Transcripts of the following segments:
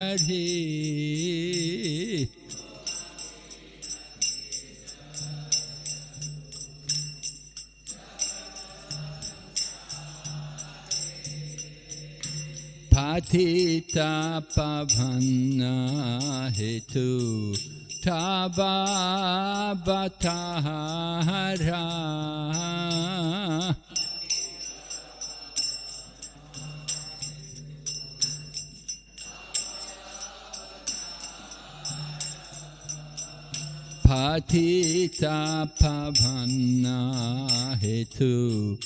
Hari Patita Pavana Hetu Tava Batahara Patita Pavana Hetu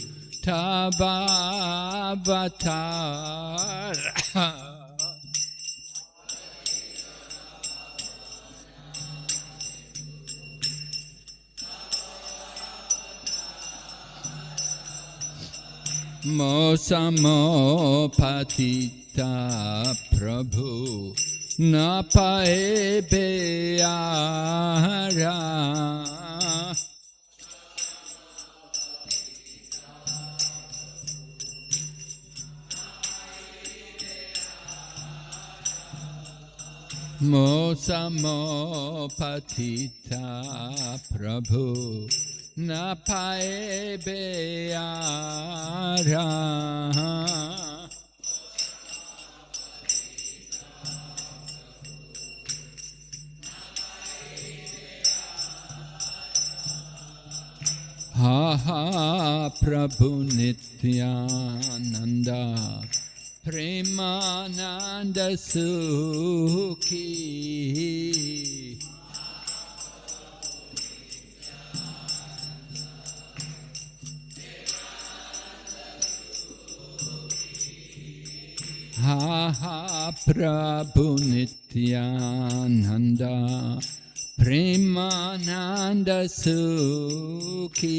Tava Batahara Mosamo Patita Prabhu Napae Beara Mosamo Patita Prabhu Napae Beara Ha ha Prabhu Nityananda Premananda Sukhi Ha ha Prabhu Nityananda Premananda Sukhi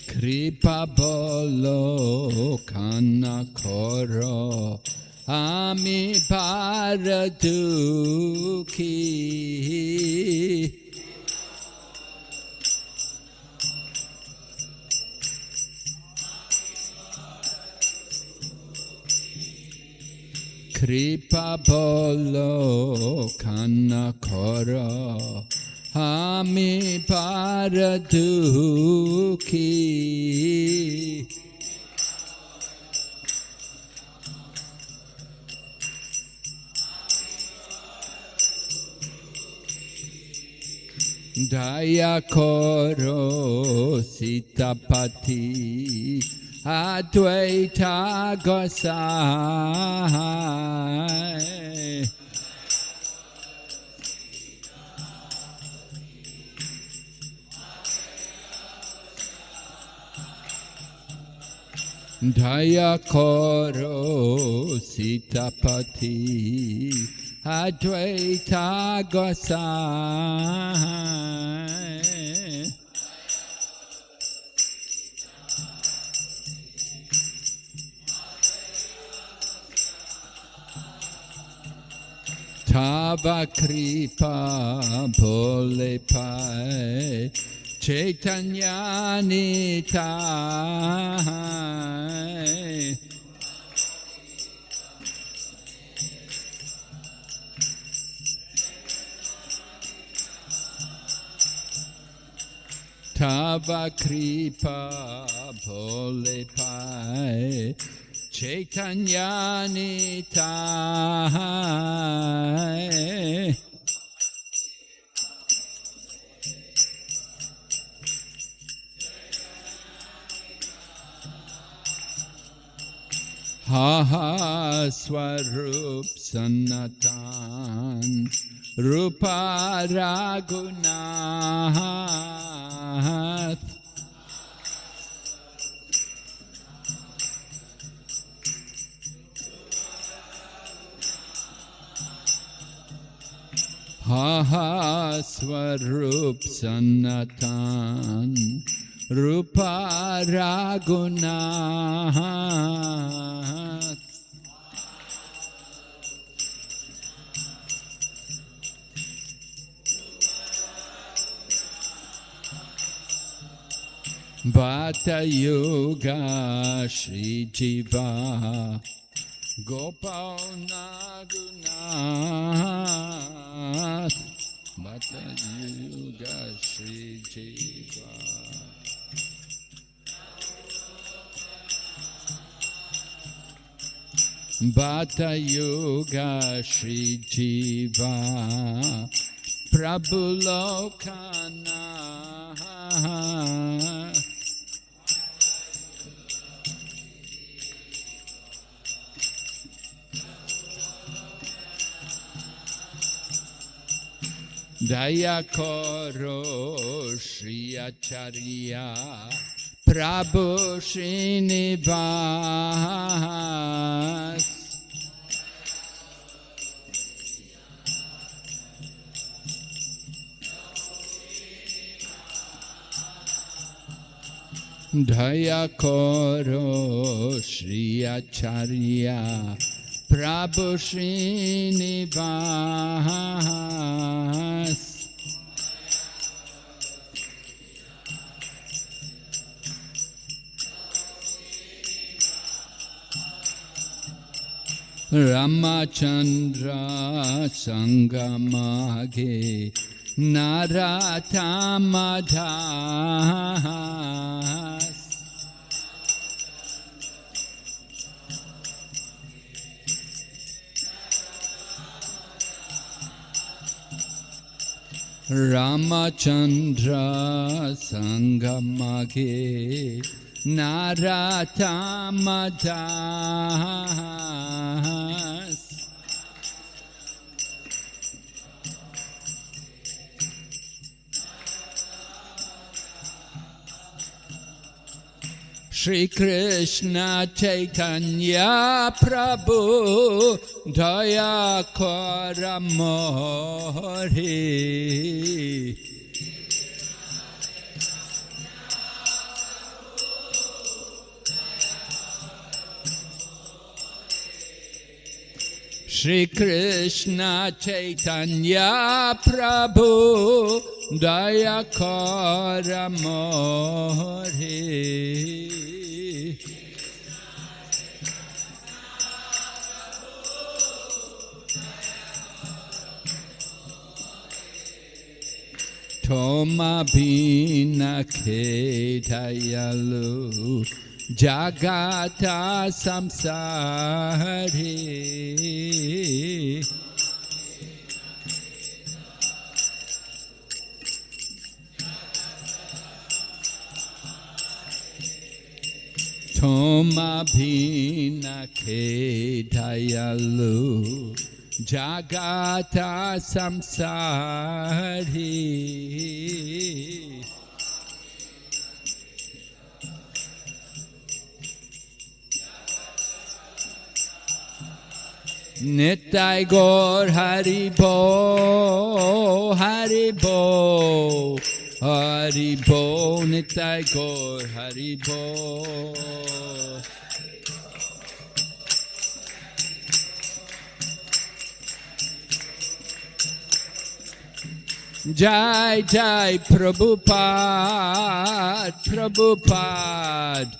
Kripa Bolo Kana Koro Ami Bharadukhi Kripa Bolo Kana Koro Ami Bharadukhi Daya Koro Sitapati Advaita Gosai Daya Koro Sitapati Advaita Gosai Tava Kripa Bole Pai Chaitanya Nitai Tava Kripa Bole Pai Chaitanya Nitai Ha ha Swarup Sanatan Rupa Raghunath Ha ha Swarup Sanatan Rupa Raghunath Bhata Yoga Shri Jiva Gopal Nagunath Bhata Yoga Shri Jiva Bhata Yoga Shri Jiva Prabhu Lokana Daya Koro Shri Acharya Prabhu Srinivas Daya Koro Shri Acharya Prabhu Srinivas Ramachandra Sangamage Narottam Das Ramachandra Sangamage Narottam Das Shri Krishna Chaitanya Prabhu Daya Karamori Shri Krishna Chaitanya Prabhu Daya Karamori Toma Bina Kedayalu Jagata Samsari Toma Bina Kedayalu Jagata Samsari Nitai Gaur Haribo Haribo Haribo Nitai Gaur Haribo Jai Jai Prabhupada Prabhupada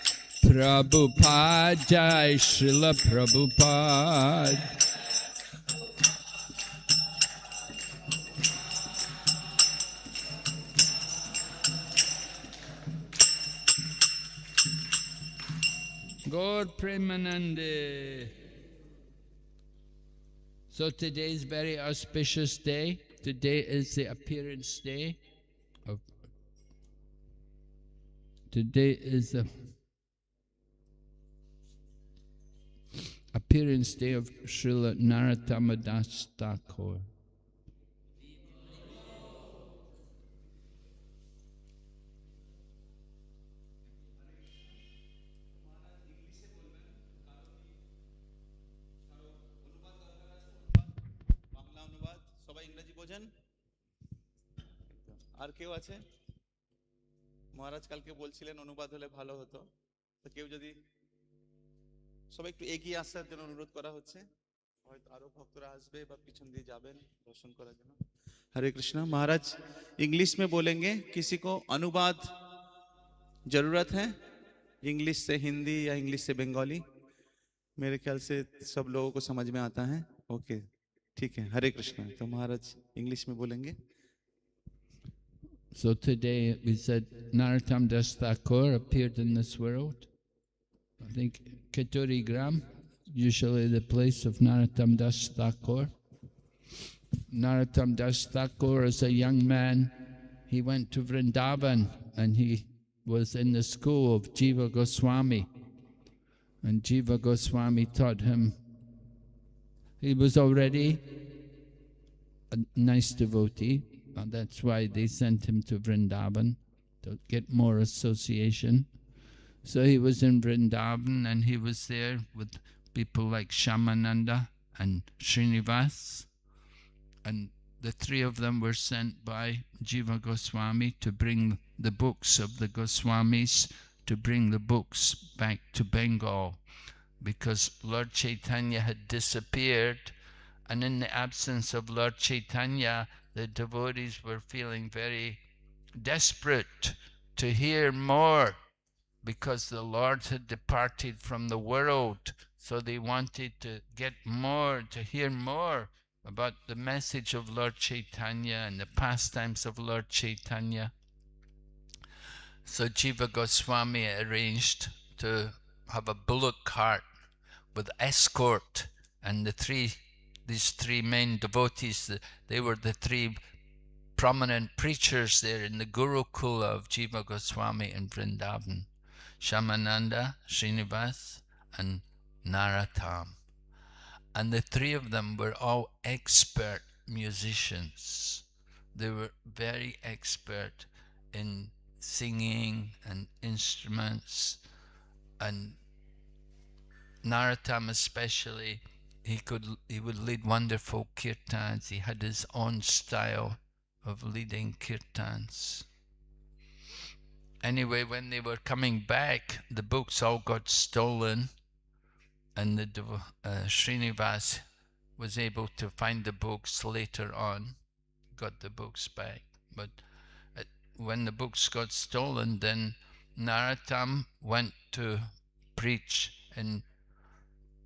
Prabhupada Jai Srila Prabhupada Gaur Premanande. So today is very auspicious day. Today is the appearance day of the appearance day of Srila Narottam Das Thakur. আর কেউ আছে? মহারাজ কালকে বলছিলেন অনুবাদ হলে ভালো হতো, তো কেউ যদি সবাই একটু এগিয়ে আসার জন্য অনুরোধ করা হচ্ছে, হয়তো আরো ভক্তরা আসবে বা পিছন দিয়ে যাবেন দর্শন করার জন্য। हरे कृष्णा। महाराज इंग्लिश में बोलेंगे, किसी को अनुवाद जरूरत है इंग्लिश से हिंदी या इंग्लिश से बंगाली? मेरे ख्याल से सब लोगों को समझ में आता है। ओके, ठीक है, हरे कृष्णा। तो महाराज इंग्लिश में बोलेंगे। So today we said Narottam Das Thakur appeared in this world. I think Keturi Gram, usually the place of Narottam Das Thakur. Narottam Das Thakur, as a young man, he went to Vrindavan and he was in the school of Jiva Goswami. And Jiva Goswami taught him. He was already a nice devotee, and that's why they sent him to Vrindavan, to get more association. So he was in Vrindavan and he was there with people like Shamananda and Srinivas. And the three of them were sent by Jiva Goswami to bring the books of the Goswamis, to bring the books back to Bengal, because Lord Chaitanya had disappeared, and in the absence of Lord Chaitanya, the devotees were feeling very desperate to hear more, because the Lord had departed from the world. So they wanted to get more, to hear more about the message of Lord Chaitanya and the pastimes of Lord Chaitanya. So Jiva Goswami arranged to have a bullock cart with escort, and these three main devotees, they were the three prominent preachers there in the Gurukula of Jiva Goswami in Vrindavan: Shamananda, Srinivas, and Narottam. And the three of them were all expert musicians. They were very expert in singing and instruments. And Narottam especially, he would lead wonderful kirtans. He had his own style of leading kirtans. Anyway, when they were coming back, the books all got stolen, and Srinivas was able to find the books later on, got the books back. But when the books got stolen, then Narottam went to preach in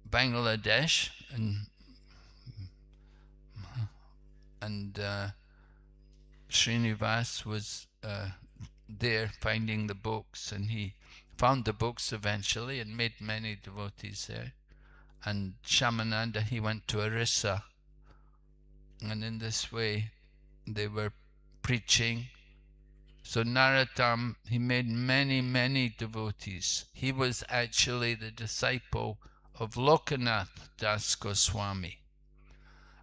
Bangladesh, and Srinivas was there finding the books, and he found the books eventually and made many devotees there. And Shamananda, he went to Orissa, and in this way they were preaching. So Narottam, he made many devotees. He was actually the disciple of Lokanath Das Goswami.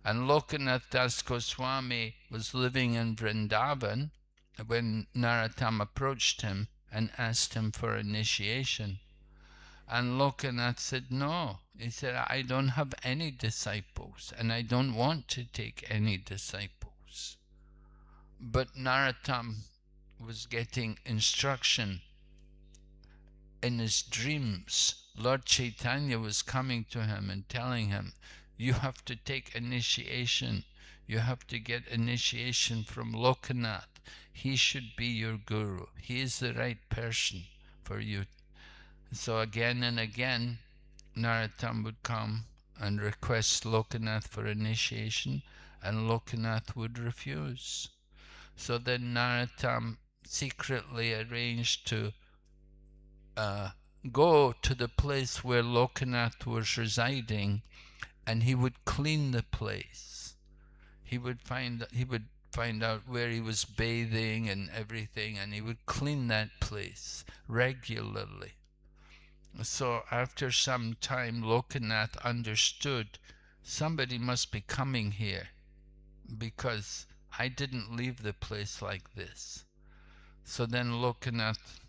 And Lokanath Das Goswami was living in Vrindavan when Narottam approached him and asked him for initiation. And Lokanath said, no. He said, I don't have any disciples, and I don't want to take any disciples. But Narottam was getting instruction in his dreams. Lord Chaitanya was coming to him and telling him, you have to take initiation. You have to get initiation from Lokanath. He should be your guru. He is the right person for you. So again and again, Narottam would come and request Lokanath for initiation, and Lokanath would refuse. So then Narottam secretly arranged to go to the place where Lokanath was residing, and he would clean the place. He would find out where he was bathing and everything, and he would clean that place regularly. So after some time, Lokanath understood somebody must be coming here, because I didn't leave the place like this. So then Lokanath,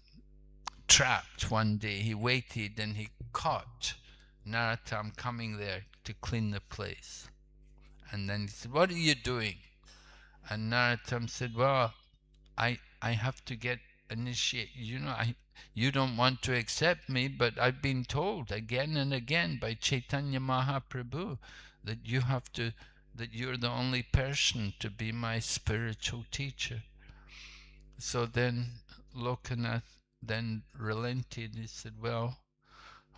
trapped one day, he waited and he caught Narottam coming there to clean the place. And then he said, what are you doing? And Narottam said, well, I have to get initiated. You don't want to accept me, but I've been told again and again by Chaitanya Mahaprabhu that you're the only person to be my spiritual teacher. So then Lokanath then relented. He said, well,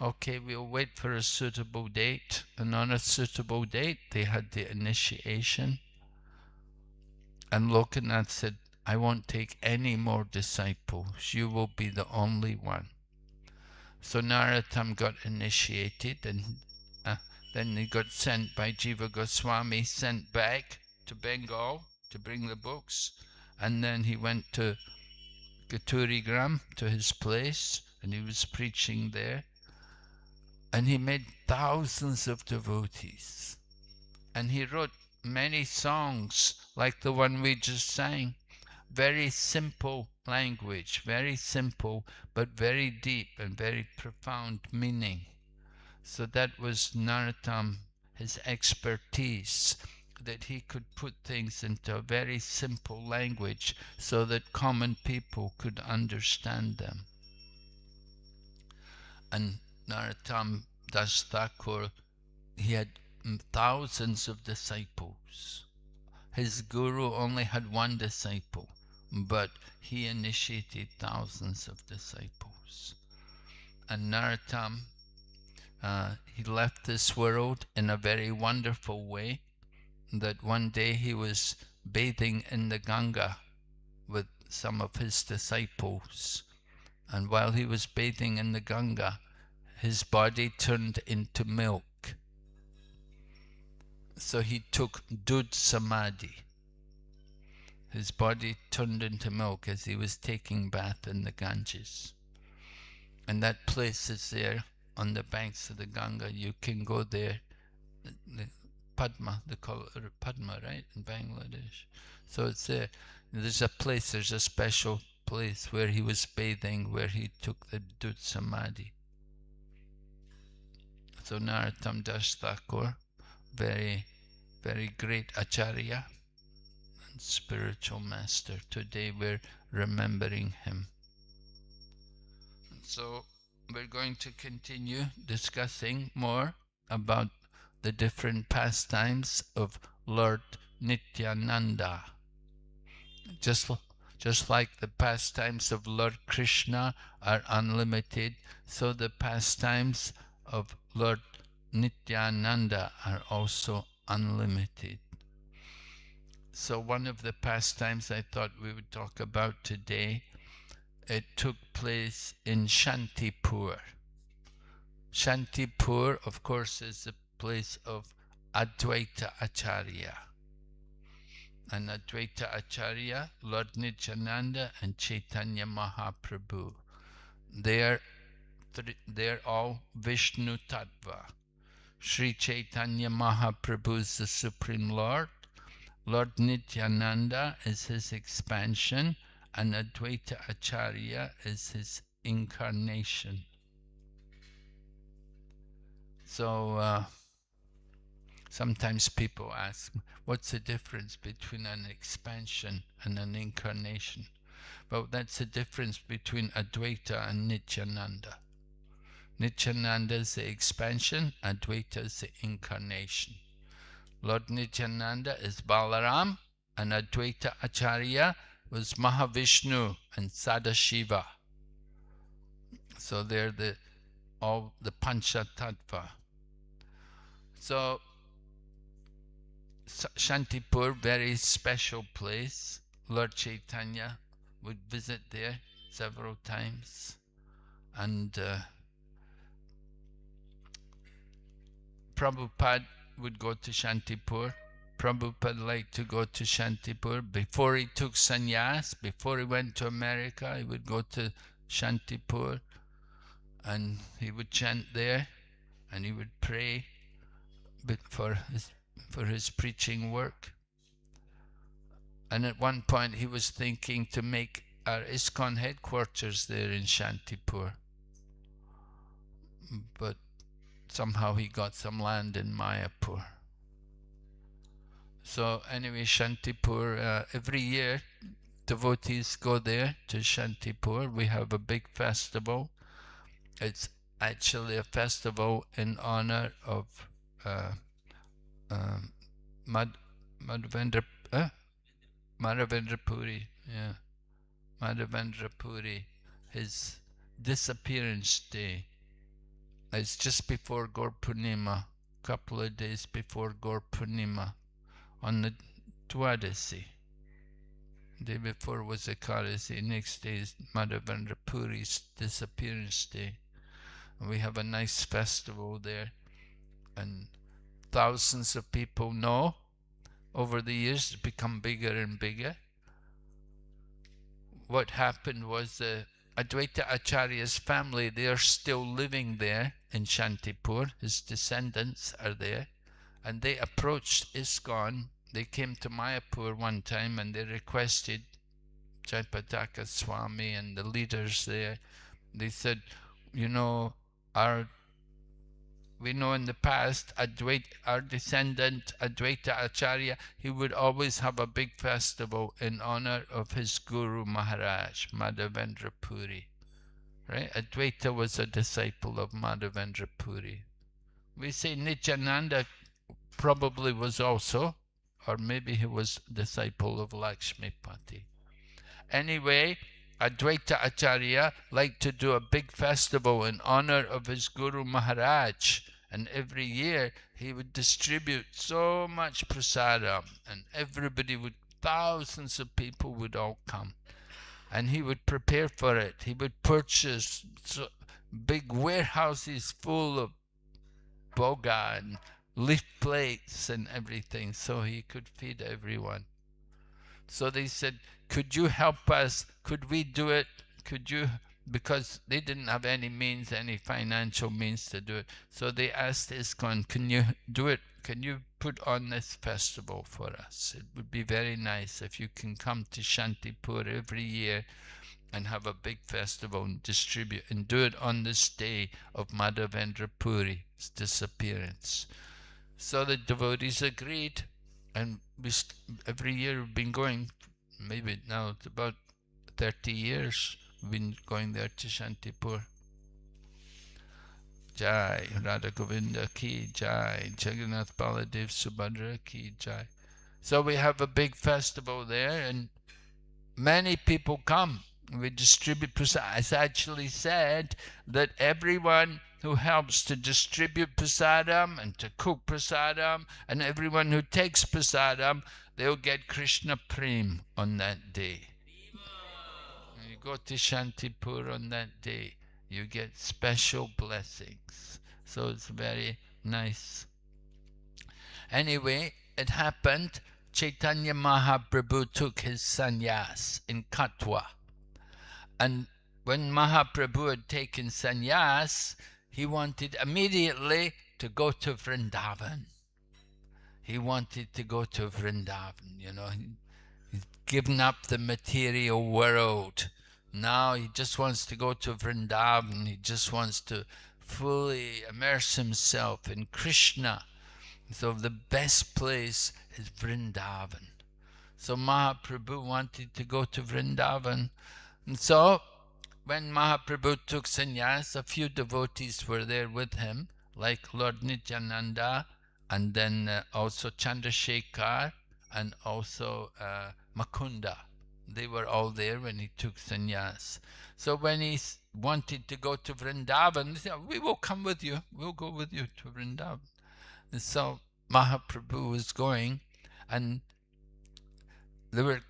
okay, we'll wait for a suitable date. And on a suitable date, they had the initiation. And Lokanath said, I won't take any more disciples. You will be the only one. So Narottam got initiated, and then he got sent by Jiva Goswami, sent back to Bengal to bring the books. And then he went to Gaturigram, to his place, and he was preaching there. And he made thousands of devotees. And he wrote many songs like the one we just sang. Very simple language, very simple, but very deep and very profound meaning. So that was Narottam, his expertise, that he could put things into a very simple language so that common people could understand them. And Narottam Das Thakur, he had thousands of disciples. His guru only had one disciple, but he initiated thousands of disciples. And Narottam, he left this world in a very wonderful way, that one day he was bathing in the Ganga with some of his disciples. And while he was bathing in the Ganga, his body turned into milk. So he took Dud Samadhi. His body turned into milk as he was taking bath in the Ganges. And that place is there on the banks of the Ganga. You can go there. The Padma, they call it Padma, right, in Bangladesh. So it's there. There's a place, there's a special place where he was bathing, where he took the Dud Samadhi. So Narottam Das Thakur, very, very great Acharya and spiritual master. Today we're remembering him. So we're going to continue discussing more about the different pastimes of Lord Nityananda. Just like the pastimes of Lord Krishna are unlimited, so the pastimes of Lord Nityananda are also unlimited. So one of the pastimes I thought we would talk about today, it took place in Shantipur. Shantipur, of course, is the place of Advaita Acharya. And Advaita Acharya, Lord Nityananda and Chaitanya Mahaprabhu, they're all Vishnu Tattva. Sri Chaitanya Mahaprabhu is the Supreme Lord. Lord Nityananda is his expansion, and Advaita Acharya is his incarnation. So sometimes people ask, what's the difference between an expansion and an incarnation? Well, that's the difference between Advaita and Nityananda. Nityananda is the expansion, Advaita is the incarnation. Lord Nityananda is Balaram, and Advaita Acharya was Mahavishnu and Sadashiva. So they're all the Pancha Tattva. So Shantipur, very special place. Lord Chaitanya would visit there several times, and Prabhupada would go to Shantipur. Prabhupada liked to go to Shantipur. Before he took sannyas, before he went to America, he would go to Shantipur and he would chant there and he would pray for his preaching work. And at one point he was thinking to make our ISKCON headquarters there in Shantipur. But somehow he got some land in Mayapur. So anyway, Shantipur, every year devotees go there to Shantipur. We have a big festival. It's actually a festival in honor of Madhavendra Puri. Yeah, Madhavendra Puri. his disappearance day. It's just before Gaur Purnima, couple of days before Gaur Purnima, on the Dwadasi. Day before was Ekadasi, next day is Madhavendra Puri's disappearance day. And we have a nice festival there, and thousands of people know. Over the years, it's become bigger and bigger. What happened was the Advaita Acharya's family, they are still living there in Shantipur. His descendants are there. And they approached ISKCON. They came to Mayapur one time and they requested Jaipataka Swami and the leaders there. They said, you know, we know in the past, our descendant, Advaita Acharya, he would always have a big festival in honor of his Guru Maharaj, Madhavendra Puri. Right? Advaita was a disciple of Madhavendra Puri. We say Nityananda probably was also, or maybe he was a disciple of Lakshmipati. Anyway, Advaita Acharya liked to do a big festival in honor of his Guru Maharaj, and every year he would distribute so much prasadam, and thousands of people would all come, and he would prepare for it. He would purchase big warehouses full of boga and leaf plates and everything so he could feed everyone. So they said, could you help us? Could we do it? Could you? Because they didn't have any means, any financial means to do it. So they asked ISKCON, can you do it? Can you put on this festival for us? It would be very nice if you can come to Shantipur every year and have a big festival and distribute and do it on this day of Madhavendra Puri's disappearance. So the devotees agreed, and every year we've been going, maybe now it's about 30 years, we've been going there to Shantipur. Jai, Radha Govinda ki Jai, Jagannath Baladev Subhadra ki Jai. So we have a big festival there, and many people come. We distribute prasadam. It's actually said that everyone who helps to distribute prasadam and to cook prasadam, and everyone who takes prasadam, they'll get Krishna Prem on that day. When you go to Shantipur on that day, you get special blessings. So it's very nice. Anyway, it happened, Chaitanya Mahaprabhu took his sannyas in Katwa. And when Mahaprabhu had taken sannyas, he wanted immediately to go to Vrindavan. He wanted to go to Vrindavan, you know. He's given up the material world. Now he just wants to go to Vrindavan. He just wants to fully immerse himself in Krishna. So the best place is Vrindavan. So Mahaprabhu wanted to go to Vrindavan. And so when Mahaprabhu took sannyas, a few devotees were there with him, like Lord Nityananda, and then also Chandrasekhar, and also Makunda. They were all there when he took sannyas. So when he wanted to go to Vrindavan, they said, we will come with you. We'll go with you to Vrindavan. And so Mahaprabhu was going, and there were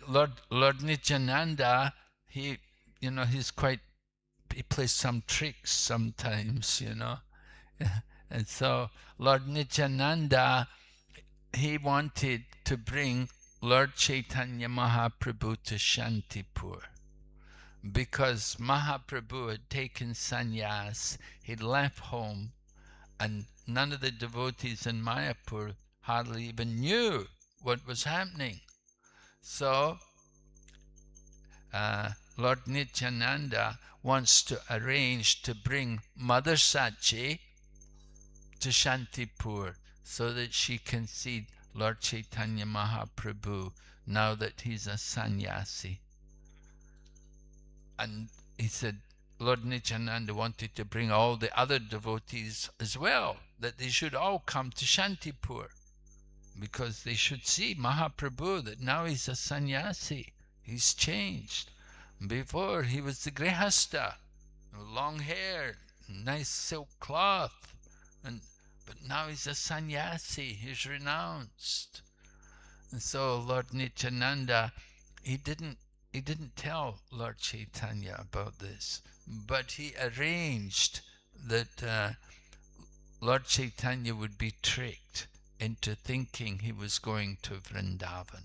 Lord Nityananda, he plays some tricks sometimes, you know. And so Lord Nityananda, he wanted to bring Lord Chaitanya Mahaprabhu to Shantipur, because Mahaprabhu had taken sannyas, he'd left home, and none of the devotees in Mayapur hardly even knew what was happening. So Lord Nityananda wants to arrange to bring Mother Sachi to Shantipur so that she can see Lord Chaitanya Mahaprabhu now that he's a sannyasi. And he said Lord Nityananda wanted to bring all the other devotees as well, that they should all come to Shantipur, because they should see Mahaprabhu, that now he's a sannyasi, he's changed. Before he was the grihasta, long hair, nice silk cloth, but now he's a sannyasi, he's renounced. And so Lord Nityananda, he didn't tell Lord Chaitanya about this, but he arranged that Lord Chaitanya would be tricked into thinking he was going to Vrindavan.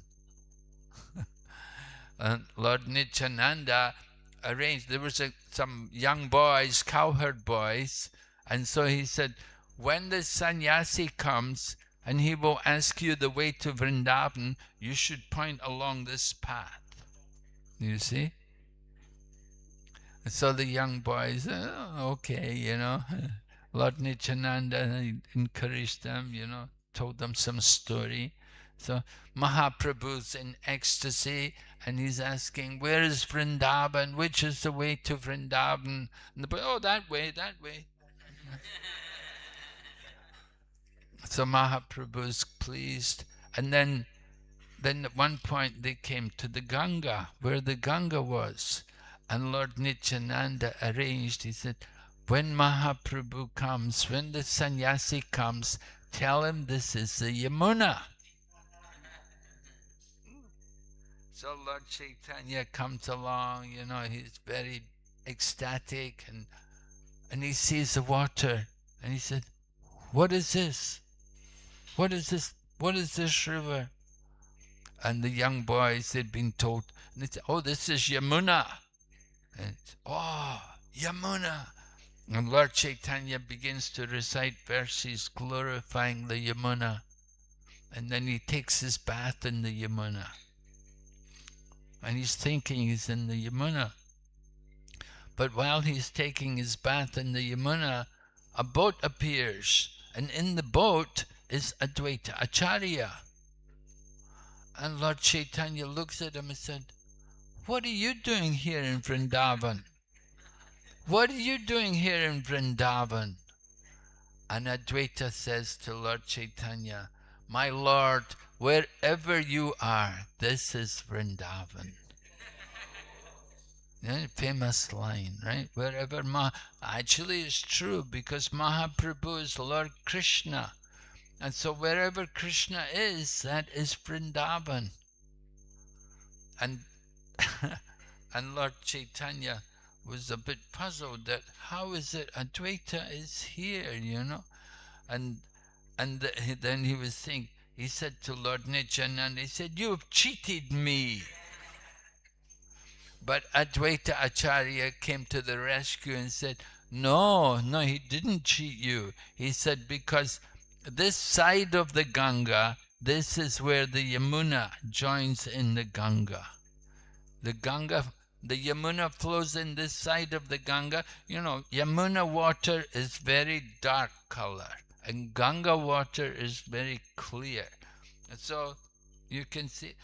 And Lord Nityananda arranged, there was some young boys, cowherd boys, and so he said, when the sannyasi comes and he will ask you the way to Vrindavan, you should point along this path. You see? So the young boys, okay, Lord Nityananda encouraged them, told them some story. So Mahaprabhu's in ecstasy and he's asking, where is Vrindavan? Which is the way to Vrindavan? And the boy, oh, that way, that way. So Mahaprabhu's pleased. And then at one point they came to the Ganga, where the Ganga was. And Lord Nityananda arranged, he said, when Mahaprabhu comes, when the sannyasi comes, tell him this is the Yamuna. So Lord Chaitanya comes along, he's very ecstatic, and he sees the water, and he said, what is this? What is this? What is this river? And the young boys, they'd been told, and they said, oh, this is Yamuna. And oh, Yamuna. And Lord Chaitanya begins to recite verses glorifying the Yamuna. And then he takes his bath in the Yamuna. And he's thinking he's in the Yamuna. But while he's taking his bath in the Yamuna, a boat appears. And in the boat is Advaita Acharya. And Lord Chaitanya looks at him and said, what are you doing here in Vrindavan? What are you doing here in Vrindavan? And Advaita says to Lord Chaitanya, my Lord, wherever you are, this is Vrindavan. Famous line, right? Wherever actually it's true, because Mahaprabhu is Lord Krishna. And so wherever Krishna is, that is Vrindavan. And and Lord Chaitanya was a bit puzzled that how is it Advaita is here, And then he was saying, he said to Lord Nityananda, he said, you have cheated me. But Advaita Acharya came to the rescue and said, no, he didn't cheat you. He said, because this side of the Ganga, this is where the Yamuna joins in the Ganga. The Yamuna flows in this side of the Ganga. Yamuna water is very dark color and Ganga water is very clear. And so you can see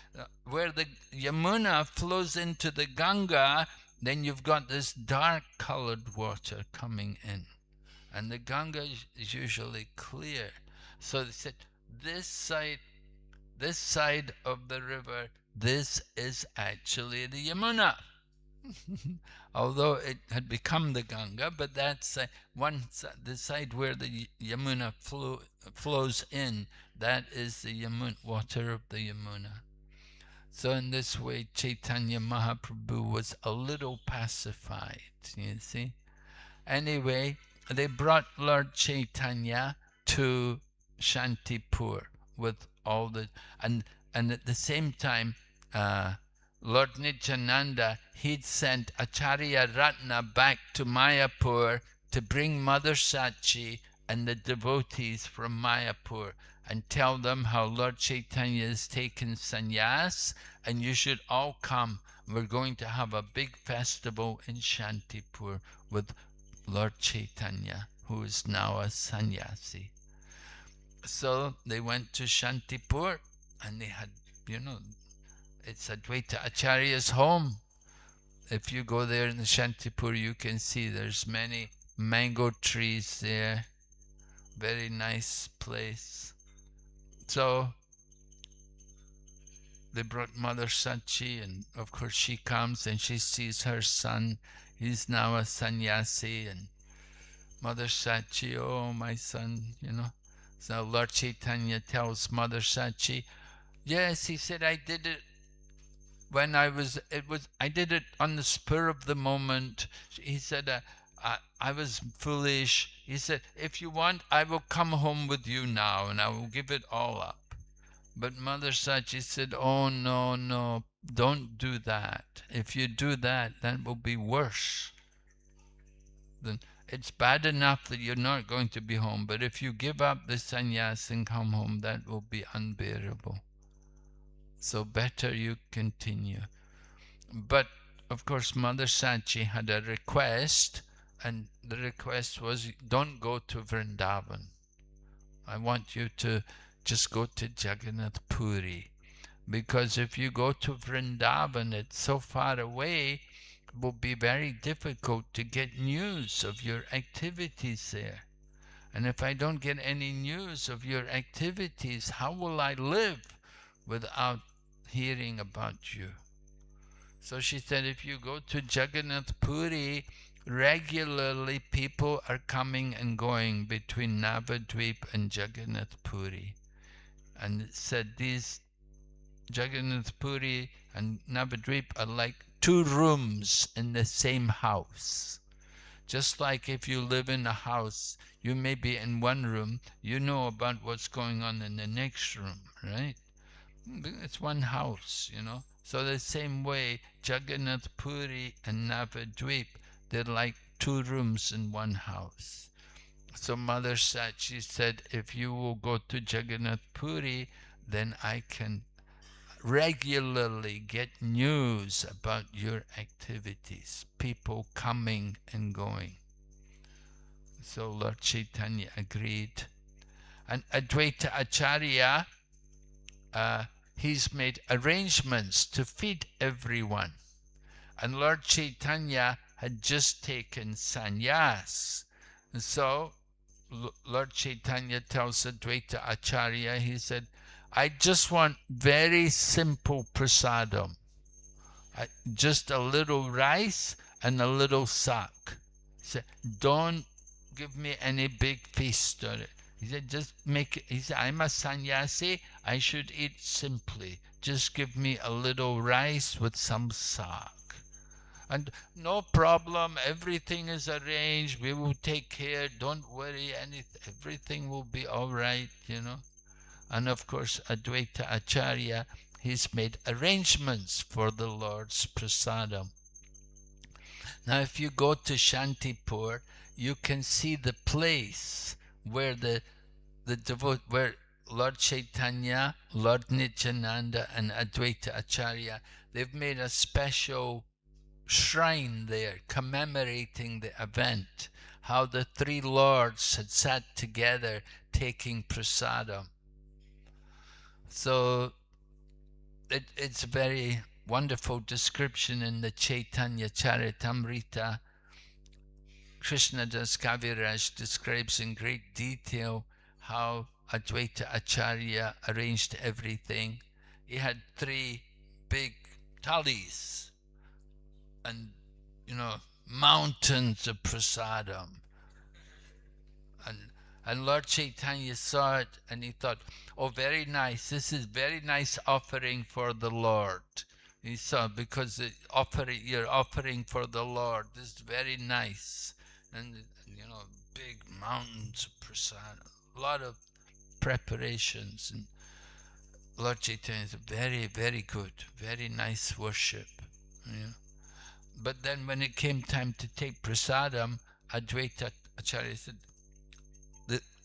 where the Yamuna flows into the Ganga, then you've got this dark colored water coming in. And the Ganga is usually clear. So they said, this side of the river, this is actually the Yamuna. Although it had become the Ganga, but that's the side where the Yamuna flows in, that is the water of the Yamuna. So in this way, Chaitanya Mahaprabhu was a little pacified, you see. Anyway, they brought Lord Chaitanya to Shantipur with all the, and at the same time, Lord Nityananda, he'd sent Acharya Ratna back to Mayapur to bring Mother Sachi and the devotees from Mayapur and tell them how Lord Chaitanya has taken sannyas and you should all come. We're going to have a big festival in Shantipur with Lord Chaitanya, who is now a sannyasi. So they went to Shantipur and they had, it's Advaita Acharya's home. If you go there in the Shantipur, you can see there's many mango trees there. Very nice place. So they brought Mother Sachi, and of course she comes and she sees her son. He's now a sannyasi, and Mother Sachi, oh, my son, you know. So Lord Chaitanya tells Mother Sachi, yes, he said, I did it when I did it on the spur of the moment. He said, I was foolish. He said, if you want, I will come home with you now and I will give it all up. But Mother Sachi said, oh, no, no, don't do that. If you do that, that will be worse. Then it's bad enough that you're not going to be home, but if you give up the sannyas and come home, that will be unbearable. So better you continue. But of course, Mother Sachi had a request, and the request was, don't go to Vrindavan. I want you to just go to Jagannath Puri. Because if you go to Vrindavan, it's so far away, it will be very difficult to get news of your activities there. And if I don't get any news of your activities, how will I live without hearing about you? So she said, if you go to Jagannath Puri, regularly people are coming and going between Navadvip and Jagannath Puri. And it said these Jagannath Puri and Navadvip are like two rooms in the same house. Just like if you live in a house, you may be in one room, you know about what's going on in the next room, right? It's one house, you know. So the same way, Jagannath Puri and Navadvip, they're like two rooms in one house. So Mother Sachi said, if you will go to Jagannath Puri, then I can regularly get news about your activities, people coming and going. So Lord Chaitanya agreed. And Advaita Acharya, he's made arrangements to feed everyone. And Lord Chaitanya had just taken sannyas. So Lord Chaitanya tells Advaita Acharya, he said, I just want very simple prasadam. Just a little rice and a little sak. He said, don't give me any big feast on it. He said, just make it. He said, I'm a sannyasi, I should eat simply. Just give me a little rice with some sak. And no problem, everything is arranged, we will take care, don't worry, everything will be all right, you know. And of course, Advaita Acharya, he's made arrangements for the Lord's prasadam. Now, if you go to Shantipur, you can see the place where where Lord Chaitanya, Lord Nityananda, and Advaita Acharya, they've made a special shrine there commemorating the event, how the three lords had sat together taking prasadam. So it's a very wonderful description in the Chaitanya Charitamrita. Krishnadas Kaviraj describes in great detail how Advaita Acharya arranged everything. He had 3 big thalis and, you know, mountains of prasadam. And Lord Chaitanya saw it and he thought, oh, very nice. This is very nice offering for the Lord. He saw, because you're offering for the Lord. This is very nice. And, you know, big mountains of prasadam. A lot of preparations. And Lord Chaitanya is very, very good. Very nice worship. Yeah. But then when it came time to take prasadam, Advaita Acharya said,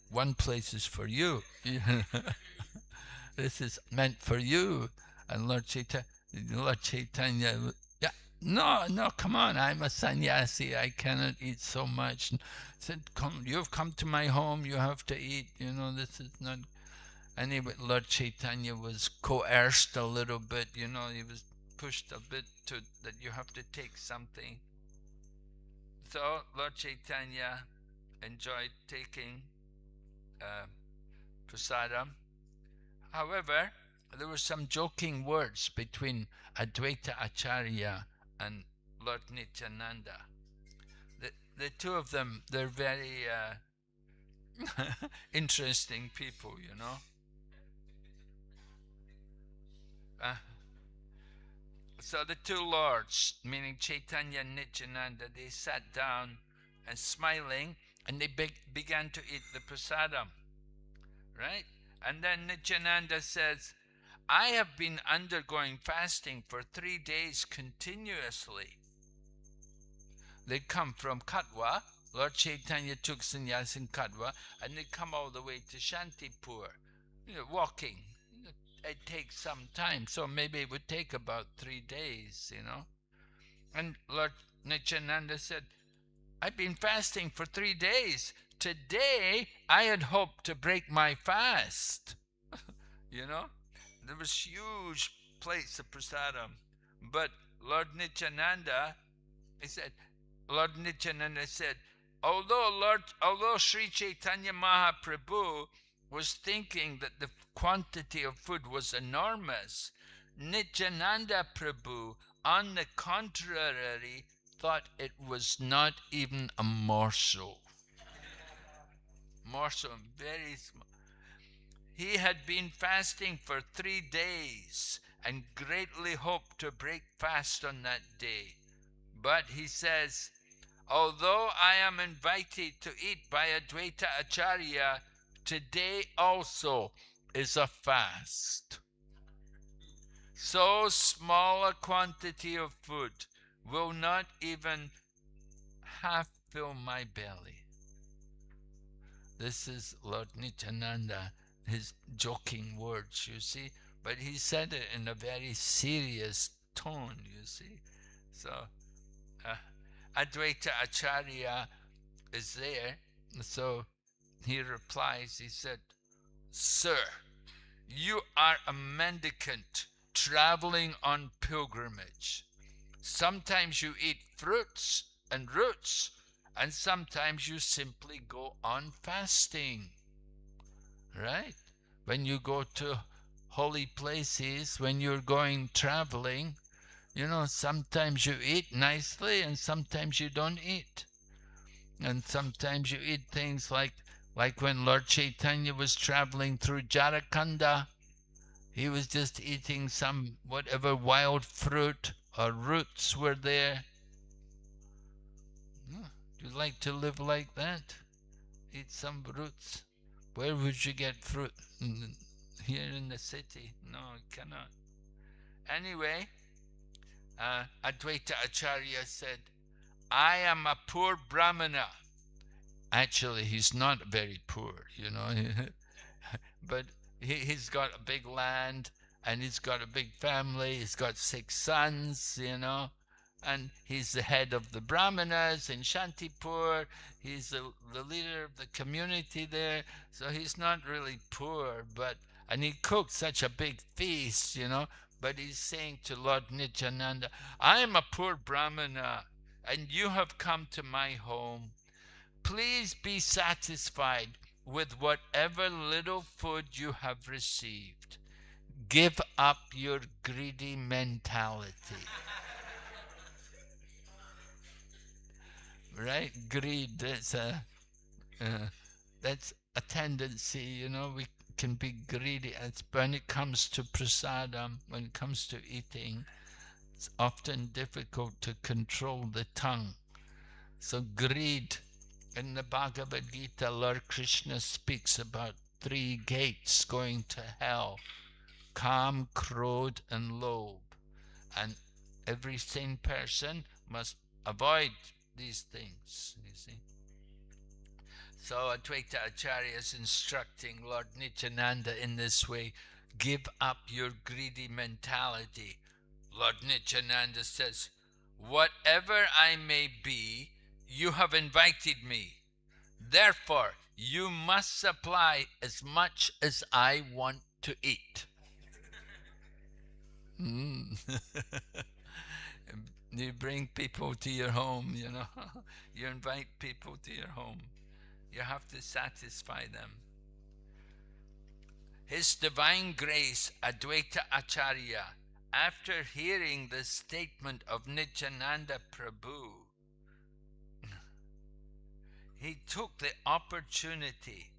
one place is for you. This is meant for you. And Lord Chaitanya, yeah, no, come on, I'm a sannyasi, I cannot eat so much. And said, come, you've come to my home, you have to eat, you know, this is not. Anyway, Lord Chaitanya was coerced a little bit, you know, he was pushed a bit to that you have to take something. So Lord Chaitanya enjoyed taking prasadam. However, there were some joking words between Advaita Acharya and Lord Nityananda. The two of them, they're very interesting people, you know. Uh, so the two lords, meaning Chaitanya and Nityananda, they sat down and smiling, and they began to eat the prasadam, right? And then Nityananda says, I have been undergoing fasting for 3 days continuously. They come from Katwa. Lord Chaitanya took sannyas in Katwa, and they come all the way to Shantipur, walking. It takes some time, so maybe it would take about 3 days, And Lord Nityananda said, I've been fasting for 3 days. Today, I had hoped to break my fast. There was huge plates of prasadam. But Lord Nityananda, Lord Nityananda said, although Sri Chaitanya Mahaprabhu was thinking that the quantity of food was enormous, Nityananda Prabhu, on the contrary, thought it was not even a morsel. Morsel, very small. He had been fasting for 3 days and greatly hoped to break fast on that day. But he says, although I am invited to eat by Advaita Acharya, today also is a fast. So small a quantity of food will not even half fill my belly. This is Lord Nityananda, his joking words, you see. But he said it in a very serious tone, you see. So, Advaita Acharya is there. So he replies, he said, Sir, you are a mendicant traveling on pilgrimage. Sometimes you eat fruits and roots, and sometimes you simply go on fasting. Right? When you go to holy places, when you're going traveling, sometimes you eat nicely and sometimes you don't eat. And sometimes you eat things like when Lord Chaitanya was traveling through Jharkhand, he was just eating some whatever wild fruit or roots were there. Do you like to live like that? Eat some roots? Where would you get fruit? Here in the city? No, you cannot. Anyway, Advaita Acharya said, I am a poor Brahmana. Actually, he's not very poor, but he's got a big land and he's got a big family. He's got 6 sons, and he's the head of the Brahmanas in Shantipur. He's the leader of the community there. So he's not really poor, and he cooked such a big feast, But he's saying to Lord Nityananda, I am a poor Brahmana and you have come to my home. Please be satisfied with whatever little food you have received. Give up your greedy mentality. Right? Greed, that's a tendency, we can be greedy. It's when it comes to prasadam, when it comes to eating, it's often difficult to control the tongue. So greed. In the Bhagavad Gita, Lord Krishna speaks about 3 gates going to hell: Kam, Krodh, and Lobe. And every sane person must avoid these things, you see. So Advaita Acharya is instructing Lord Nityananda in this way: give up your greedy mentality. Lord Nityananda says, whatever I may be, you have invited me. Therefore, you must supply as much as I want to eat. You bring people to your home, You invite people to your home. You have to satisfy them. His Divine Grace Advaita Acharya, after hearing the statement of Nityananda Prabhu, he took the opportunity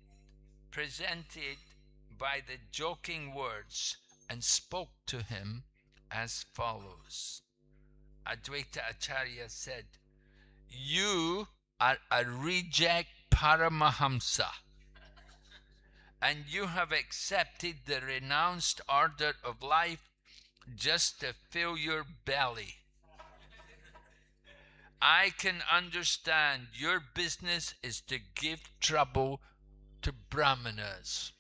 presented by the joking words and spoke to him as follows. Advaita Acharya said, "You are a reject Paramahamsa, and you have accepted the renounced order of life just to fill your belly. I can understand your business is to give trouble to Brahmanas."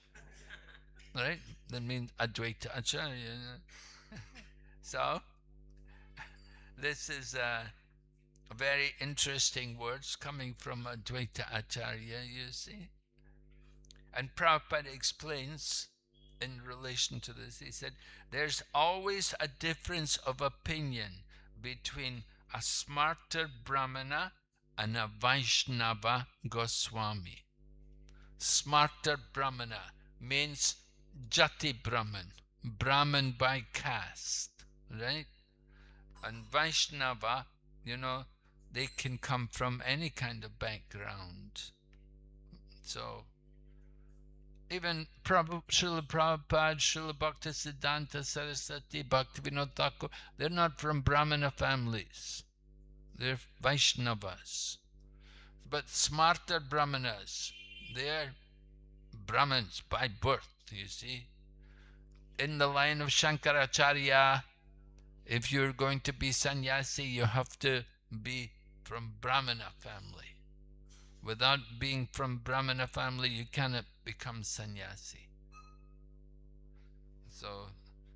Right? That means Advaita Acharya. So, this is very interesting words coming from Advaita Acharya, you see. And Prabhupada explains in relation to this, he said, there's always a difference of opinion between a smarter Brahmana and a Vaishnava Goswami. Smarter Brahmana means Jati Brahman, Brahman by caste, right? And Vaishnava, you know, they can come from any kind of background. So, even Srila Prabhupada, Srila Bhaktisiddhanta Saraswati, Bhaktivinoda Thakur, they're not from Brahmana families. They're Vaishnavas. But smarter Brahmanas, they're Brahmins by birth, you see. In the line of Shankaracharya, if you're going to be sannyasi, you have to be from Brahmana family. Without being from Brahmana family, you cannot become sannyasi. So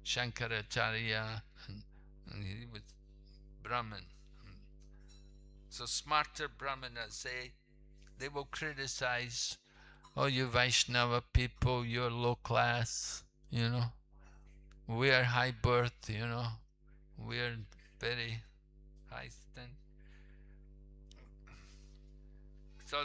Shankaracharya, and he was Brahman. So smarter Brahmanas, they will criticize, oh, you Vaishnava people, you're low class, you know. We are high birth, you know. We are very high stand. So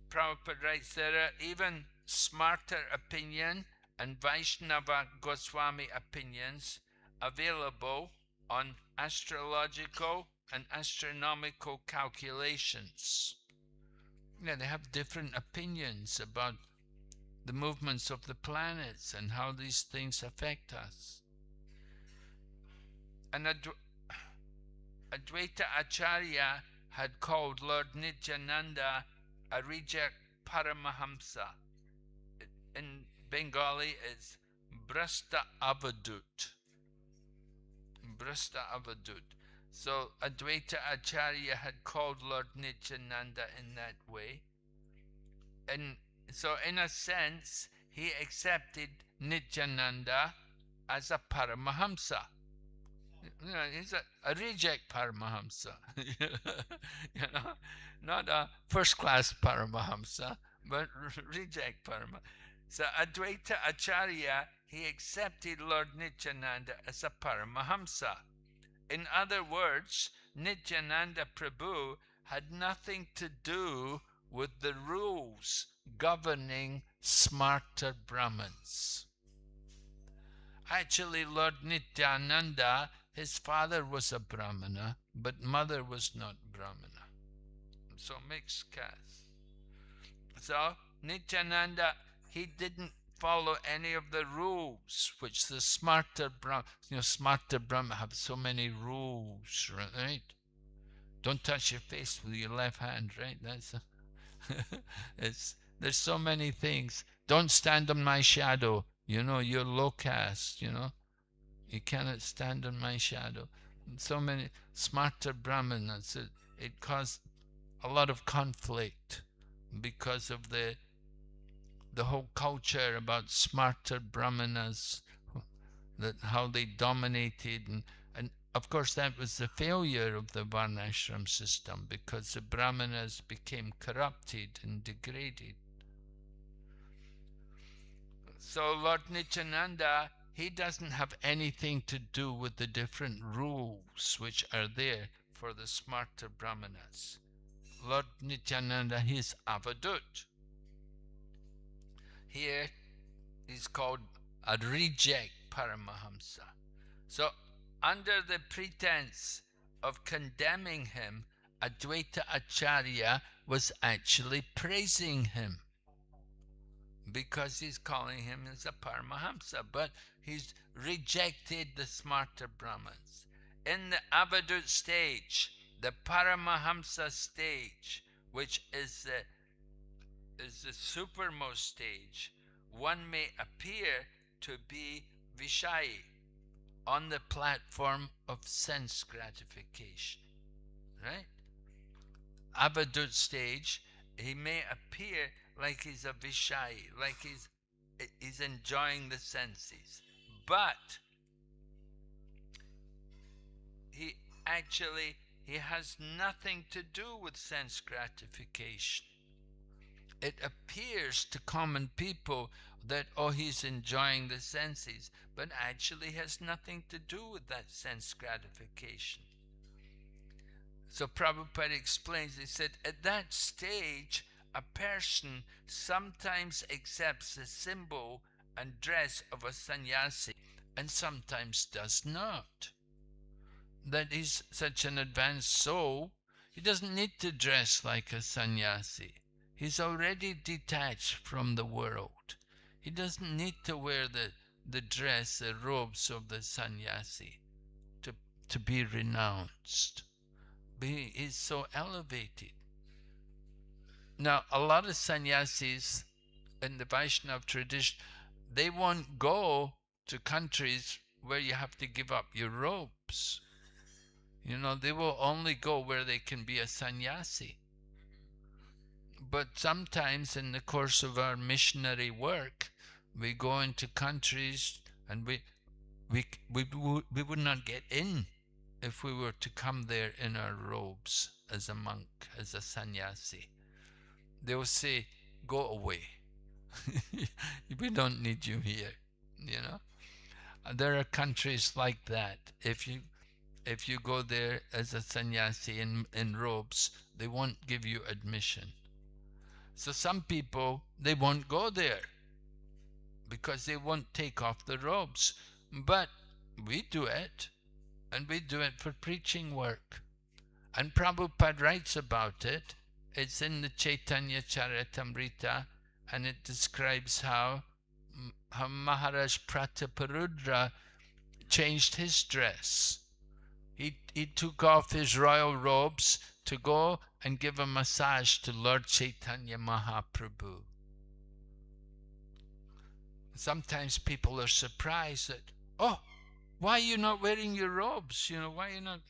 Prabhupada writes there are even smarter opinion and Vaishnava Goswami opinions available on astrological and astronomical calculations. Yeah, they have different opinions about the movements of the planets and how these things affect us. And Advaita Acharya had called Lord Nityananda a reject Paramahamsa. In Bengali, it's Brasta Avadut. Brasta Avadut. So Advaita Acharya had called Lord Nityananda in that way. And so in a sense, he accepted Nityananda as a Paramahamsa. You know, he's a reject Paramahamsa. You know, not a first-class Paramahamsa, but reject Paramahamsa. So Advaita Acharya, he accepted Lord Nityananda as a Paramahamsa. In other words, Nityananda Prabhu had nothing to do with the rules governing smarter Brahmins. Actually, Lord Nityananda, his father was a Brahmana, but mother was not Brahmana. So mixed caste. So Nityananda, he didn't follow any of the rules which the smarter Brahmana, smarter Brahmana have so many rules, right? Don't touch your face with your left hand, right? That's there's so many things. Don't stand on my shadow. You know, you're low caste, you know. You cannot stand on my shadow. So many smarter Brahmanas, it caused a lot of conflict because of the whole culture about smarter Brahmanas, that how they dominated, and of course that was the failure of the Varnashram system because the Brahmanas became corrupted and degraded. So Lord Nityananda, he doesn't have anything to do with the different rules which are there for the smarter Brahmanas. Lord Nityananda, he is Avadut. Here he's called reject Paramahamsa. So under the pretense of condemning him, Advaita Acharya was actually praising him, because he's calling him as a Paramahamsa, but he's rejected the smarter Brahmins. In the Avadut stage, the Paramahamsa stage, which is the supermost stage, one may appear to be Vishayi, on the platform of sense gratification, right? Avadut stage, he may appear like he's a Vishayi, like he's enjoying the senses, but he actually has nothing to do with sense gratification. It appears to common people that, oh, he's enjoying the senses, but actually has nothing to do with that sense gratification. So Prabhupada explains, he said, at that stage, a person sometimes accepts the symbol and dress of a sannyasi and sometimes does not. That he's such an advanced soul, he doesn't need to dress like a sannyasi. He's already detached from the world. He doesn't need to wear the dress, the robes of the sannyasi to be renounced. He is so elevated. Now, a lot of sannyasis in the Vaishnava tradition, they won't go to countries where you have to give up your robes. You know, they will only go where they can be a sannyasi. But sometimes in the course of our missionary work, we go into countries and we would not get in if we were to come there in our robes as a monk, as a sannyasi. They will say, go away. We don't need you here, you know. And there are countries like that. If you go there as a sannyasi in robes, they won't give you admission. So some people, they won't go there because they won't take off the robes. But we do it, and we do it for preaching work. And Prabhupada writes about it. It's in the Chaitanya Charitamrita, and it describes how Maharaj Prataparudra changed his dress. He took off his royal robes to go and give a massage to Lord Chaitanya Mahaprabhu. Sometimes people are surprised that, oh, why are you not wearing your robes? You know, why are you not?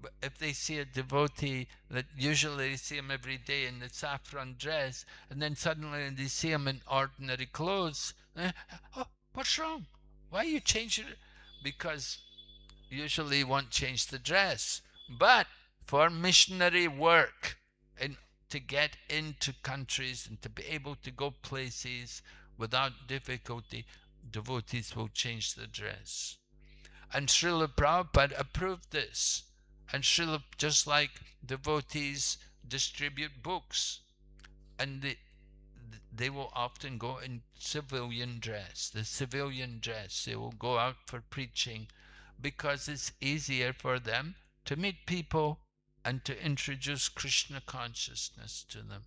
But if they see a devotee, that usually they see him every day in the saffron dress, and then suddenly they see him in ordinary clothes, oh, what's wrong? Why are you changing it? Because usually you won't change the dress. But for missionary work, and to get into countries and to be able to go places without difficulty, devotees will change the dress. And Srila Prabhupada approved this. And Srila, just like devotees distribute books, and they will often go in civilian dress, the civilian dress. They will go out for preaching because it's easier for them to meet people and to introduce Krishna consciousness to them.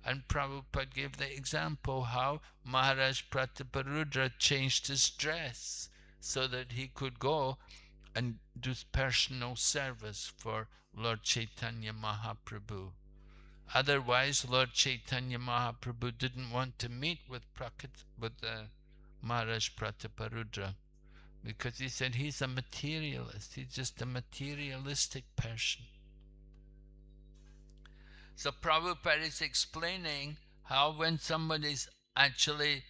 And Prabhupada gave the example how Maharaj Prataparudra changed his dress so that he could go and do personal service for Lord Chaitanya Mahaprabhu. Otherwise, Lord Chaitanya Mahaprabhu didn't want to meet with Maharaj Prataparudra, because he said he's a materialist. He's just a materialistic person. So Prabhupada is explaining how when somebody's actually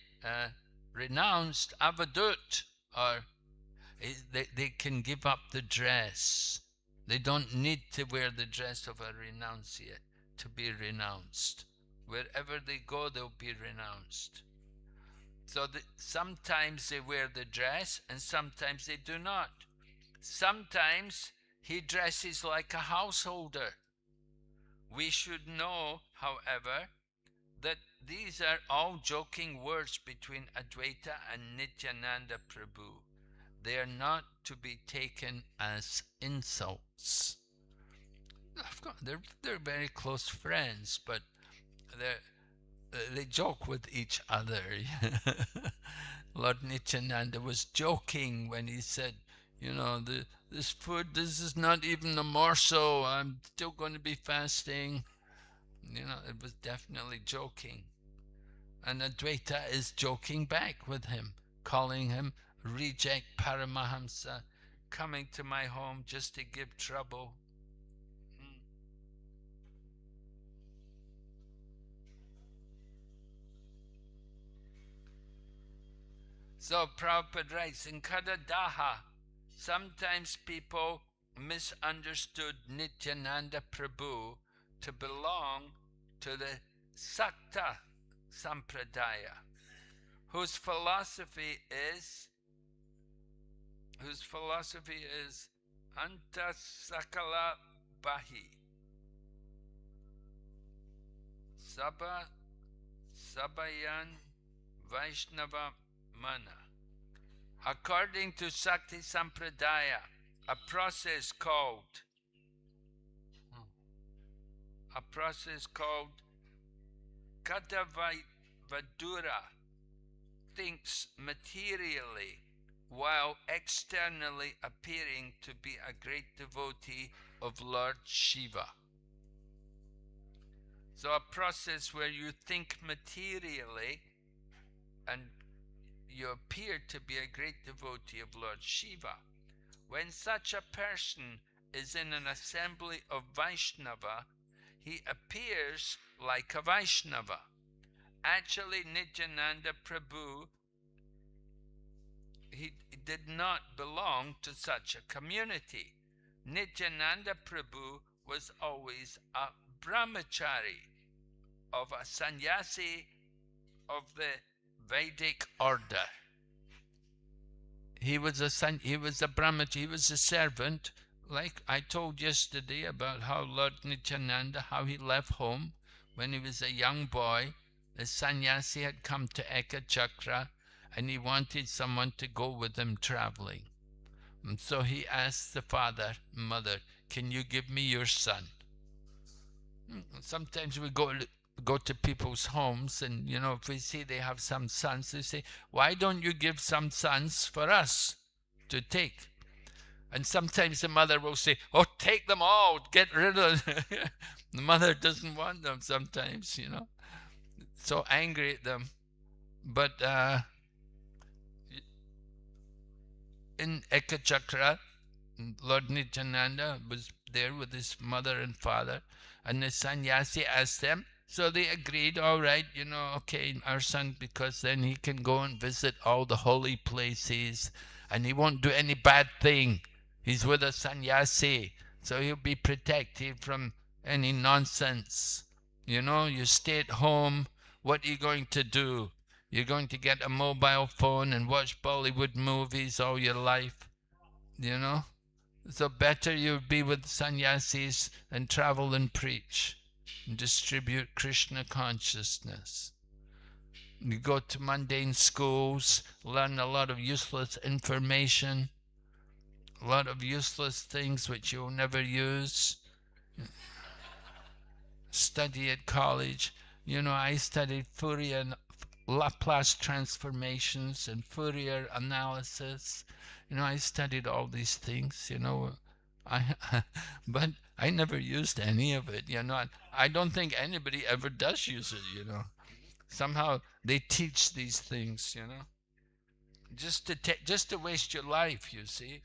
renounced, avadut, or they can give up the dress. They don't need to wear the dress of a renunciate to be renounced. Wherever they go, they'll be renounced. So sometimes they wear the dress and sometimes they do not. Sometimes he dresses like a householder. We should know, however, that these are all joking words between Advaita and Nityananda Prabhu. They are not to be taken as insults. Of course, they're very close friends, but they joke with each other. Lord Nityananda was joking when he said, this food, this is not even a morsel. I'm still going to be fasting. It was definitely joking. And Advaita is joking back with him, calling him reject Paramahamsa, coming to my home just to give trouble. So Prabhupada writes in Kadadaha, sometimes people misunderstood Nityananda Prabhu to belong to the Sakta Sampradaya, whose philosophy is Antasakala Bahi, Sabayan Vaishnava Mana. According to Sakti Sampradaya, a process called Katavadura thinks materially while externally appearing to be a great devotee of Lord Shiva. So a process where you think materially and you appear to be a great devotee of Lord Shiva. When such a person is in an assembly of Vaishnava, he appears like a Vaishnava. Actually, Nityananda Prabhu, he did not belong to such a community. Nityananda Prabhu was always a brahmachari, of a sannyasi of the Vedic order. He was a brahmachari, he was a servant, like I told yesterday about how Lord Nityananda, how he left home when he was a young boy. The sannyasi had come to Ekachakra and he wanted someone to go with him traveling. And so he asked the father, mother, can you give me your son? Sometimes we go to people's homes and, if we see they have some sons, they say, why don't you give some sons for us to take? And sometimes the mother will say, oh, take them all, get rid of them. The mother doesn't want them sometimes, so angry at them. But in Ekachakra, Lord Nityananda was there with his mother and father, and the sannyasi asked them, so they agreed, all right, okay, our son, because then he can go and visit all the holy places and he won't do any bad thing. He's with a sannyasi, so he'll be protected from any nonsense. You stay at home, what are you going to do? You're going to get a mobile phone and watch Bollywood movies all your life, So better you be with sannyasis and travel and preach and distribute Krishna consciousness. You go to mundane schools, learn a lot of useless information, a lot of useless things which you'll never use. Study at college. I studied Fourier and Laplace transformations and Fourier analysis. I studied all these things, but I never used any of it, I don't think anybody ever does use it, Somehow they teach these things, just to waste your life, you see.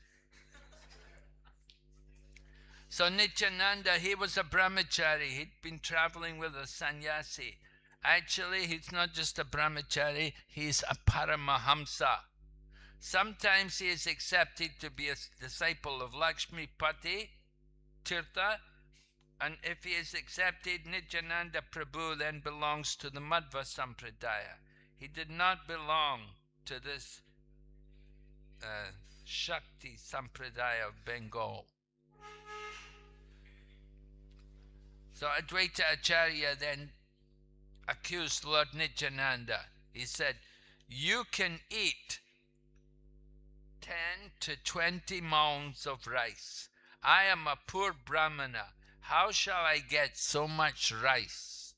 So Nityananda, he was a brahmachari. He'd been traveling with a sannyasi. Actually, he's not just a brahmachari, he's a paramahamsa. Sometimes he is accepted to be a disciple of Lakshmi Pati Tirtha, and if he is accepted, Nityananda Prabhu then belongs to the Madhva Sampradaya. He did not belong to this Shakti Sampradaya of Bengal. So Advaita Acharya then accused Lord Nityananda. He said, you can eat 10 to 20 mounds of rice. I am a poor Brahmana. How shall I get so much rice?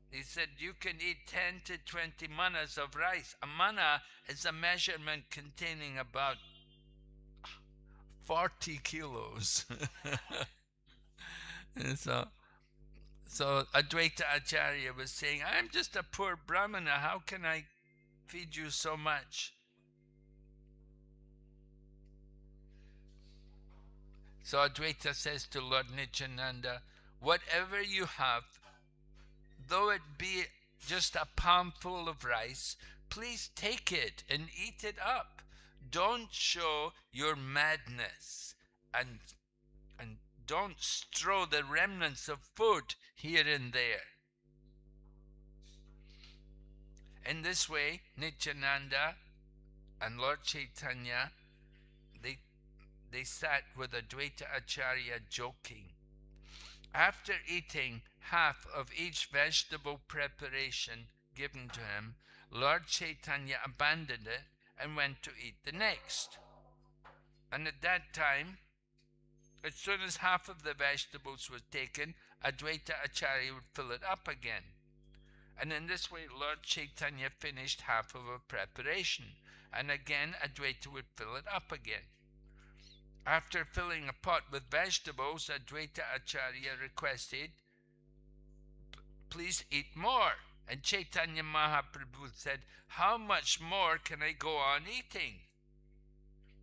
He said, you can eat 10 to 20 manas of rice. A mana is a measurement containing about 40 kilos. And so Advaita Acharya was saying, I'm just a poor Brahmana. How can I feed you so much? So Advaita says to Lord Nityananda, whatever you have, though it be just a palmful of rice, please take it and eat it up. Don't show your madness and don't strew the remnants of food here and there. In this way, Nityananda and Lord Chaitanya, they sat with Advaita Acharya joking. After eating half of each vegetable preparation given to him, Lord Chaitanya abandoned it and went to eat the next. And at that time, as soon as half of the vegetables was taken, Advaita Acharya would fill it up again. And in this way, Lord Chaitanya finished half of a preparation. And again, Advaita would fill it up again. After filling a pot with vegetables, Advaita Acharya requested, please eat more. And Chaitanya Mahaprabhu said, how much more can I go on eating?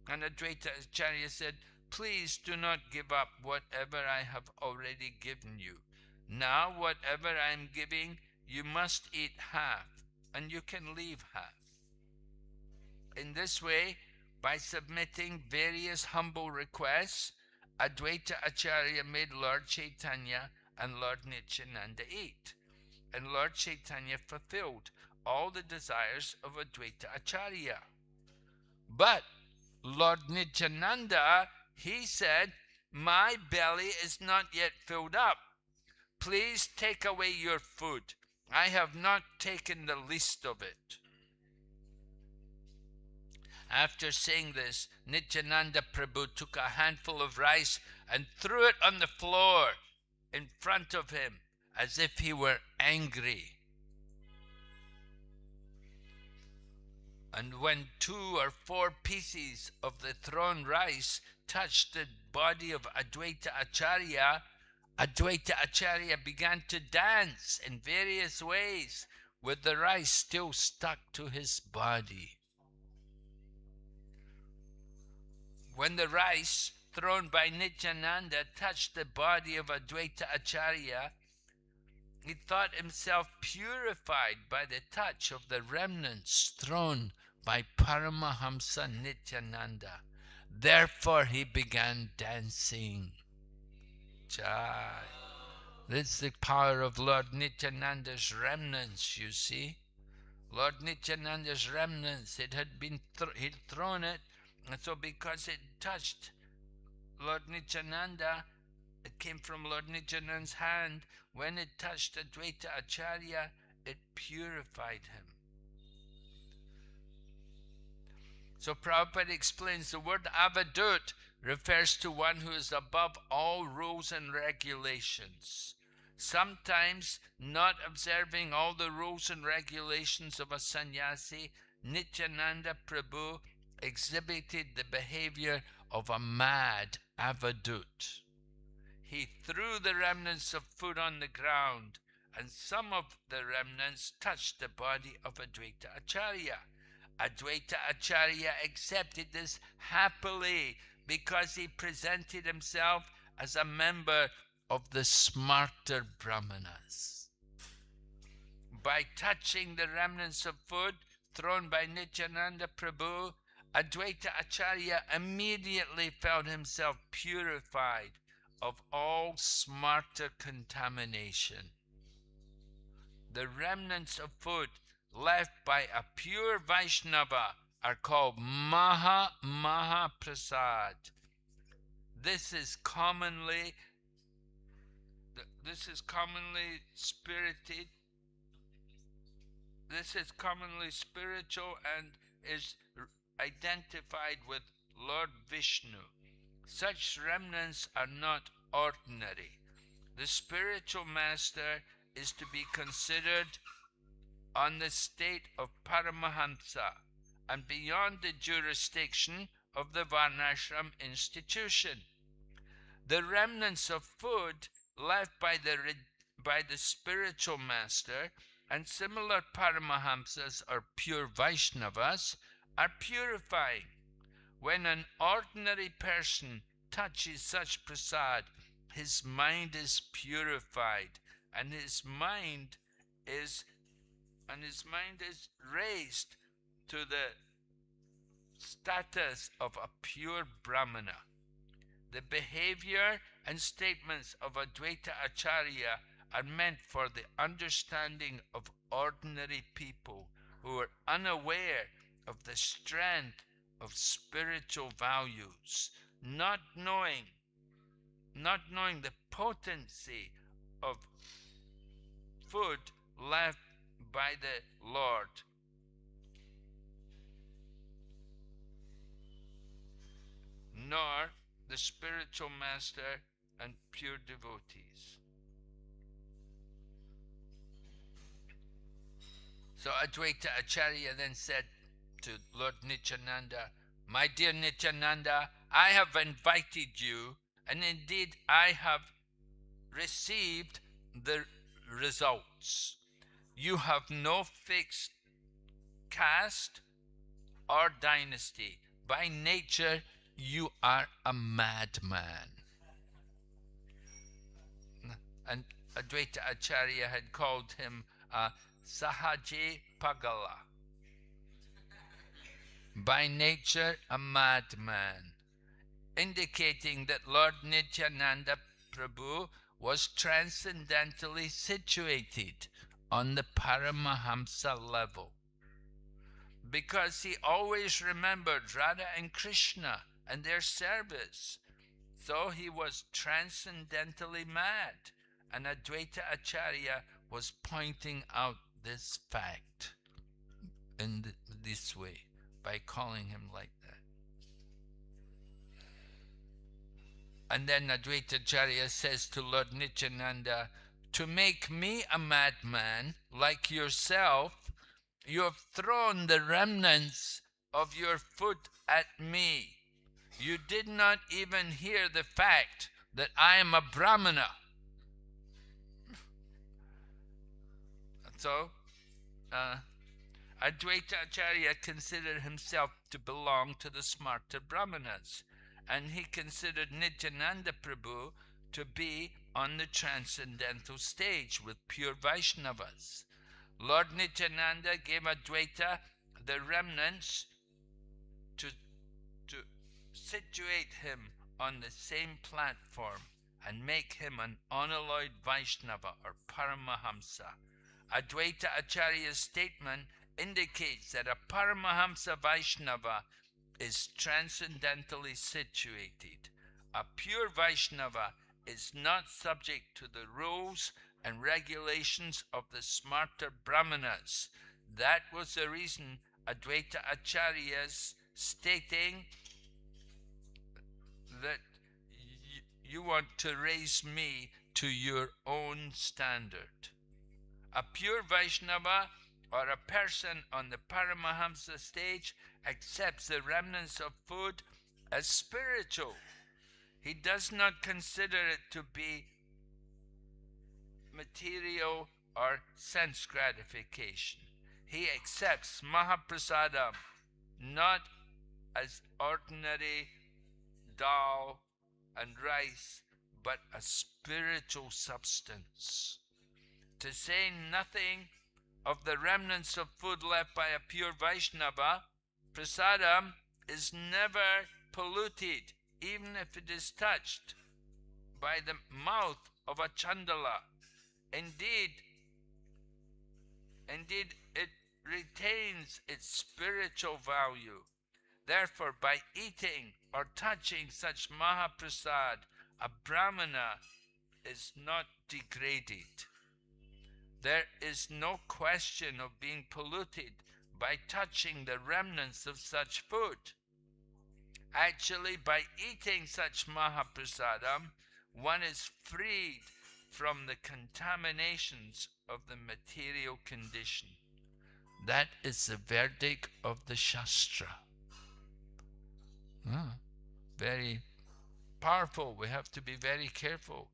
And Advaita Acharya said, please do not give up whatever I have already given you. Now whatever I am giving, you must eat half, and you can leave half. In this way, by submitting various humble requests, Advaita Acharya made Lord Chaitanya and Lord Nityananda eat. And Lord Chaitanya fulfilled all the desires of Advaita Acharya. But Lord Nityananda, he said, my belly is not yet filled up. Please take away your food. I have not taken the least of it. After saying this, Nityananda Prabhu took a handful of rice and threw it on the floor in front of him as if he were angry. And when 2 or 4 pieces of the thrown rice touched the body of Advaita Acharya began to dance in various ways with the rice still stuck to his body. When the rice thrown by Nityananda touched the body of Advaita Acharya, he thought himself purified by the touch of the remnants thrown by Paramahamsa Nityananda. Therefore he began dancing. Jai. This is the power of Lord Nityananda's remnants, you see. Lord Nityananda's remnants, it had been he'd thrown it, and so because it touched Lord Nityananda, it came from Lord Nityananda's hand. When it touched Advaita Acharya, it purified him. So Prabhupada explains the word avadut refers to one who is above all rules and regulations. Sometimes, not observing all the rules and regulations of a sannyasi, Nityananda Prabhu exhibited the behavior of a mad avadut. He threw the remnants of food on the ground, and some of the remnants touched the body of Advaita Acharya. Advaita Acharya accepted this happily because he presented himself as a member of the smarter Brahmanas. By touching the remnants of food thrown by Nityananda Prabhu, Advaita Acharya immediately felt himself purified of all smarter contamination. The remnants of food left by a pure Vaishnava are called Maha Prasad. This is commonly spirited This is commonly spiritual and is identified with Lord Vishnu. Such remnants are not ordinary. The spiritual master is to be considered on the state of Paramahamsa and beyond the jurisdiction of the Varnashram institution. The remnants of food left by the spiritual master and similar Paramahamsas or pure Vaishnavas are purifying. When an ordinary person touches such prasad, his mind is purified and his mind is raised to the status of a pure Brahmana. The behavior and statements of Advaita Acharya are meant for the understanding of ordinary people who are unaware of the strength of spiritual values, not knowing the potency of food left by the Lord. Nor the spiritual master and pure devotees. So Advaita Acharya then said to Lord Nityananda, "My dear Nityananda, I have invited you, and indeed I have received the results. You have no fixed caste or dynasty. By nature, you are a madman." And Advaita Acharya had called him a Sahaji Pagala. By nature, a madman, indicating that Lord Nityananda Prabhu was transcendentally situated on the Paramahamsa level, because he always remembered Radha and Krishna and their service. So he was transcendentally mad, and Advaita Acharya was pointing out this fact in this way, by calling him like that. And then Advaita Acharya says to Lord Nityananda, "To make me a madman like yourself, you have thrown the remnants of your foot at me. You did not even hear the fact that I am a Brahmana." So, Advaita Acharya considered himself to belong to the smarta Brahmanas, and he considered Nityananda Prabhu to be on the transcendental stage with pure Vaishnavas. Lord Nityananda gave Advaita the remnants to situate him on the same platform and make him an unalloyed Vaishnava or Paramahamsa. Advaita Acharya's statement indicates that a Paramahamsa Vaishnava is transcendentally situated. A pure Vaishnava is not subject to the rules and regulations of the smarta Brahmanas. That was the reason Advaita Acharya's stating that you want to raise me to your own standard. A pure Vaishnava or a person on the Paramahamsa stage accepts the remnants of food as spiritual. He does not consider it to be material or sense gratification. He accepts Mahaprasadam not as ordinary dal and rice, but a spiritual substance. To say nothing of the remnants of food left by a pure Vaishnava, prasadam is never polluted, even if it is touched by the mouth of a chandala. Indeed, it retains its spiritual value. Therefore, by eating or touching such Mahaprasad, a Brahmana is not degraded. there is no question of being polluted by touching the remnants of such food. Actually, by eating such Mahaprasadam, one is freed from the contaminations of the material condition. That is the verdict of the Shastra. Very powerful. We have to be very careful.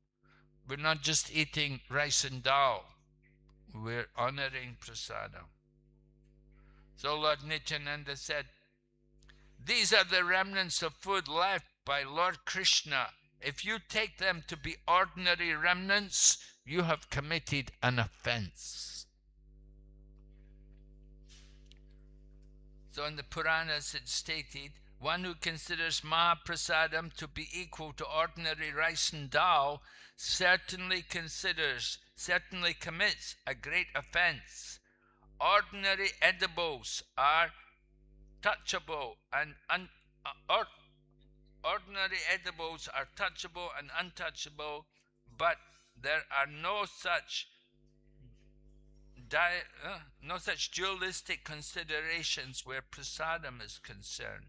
We're not just eating rice and dal. We're honoring prasadam. So Lord Nityananda said, these are the remnants of food left by Lord Krishna. If you take them to be ordinary remnants, you have committed an offense. So in the Puranas it stated, one who considers Mahaprasadam to be equal to ordinary rice and dal certainly commits a great offense. Ordinary edibles are touchable and ordinary edibles are touchable and untouchable, but there are no such dualistic considerations where prasadam is concerned.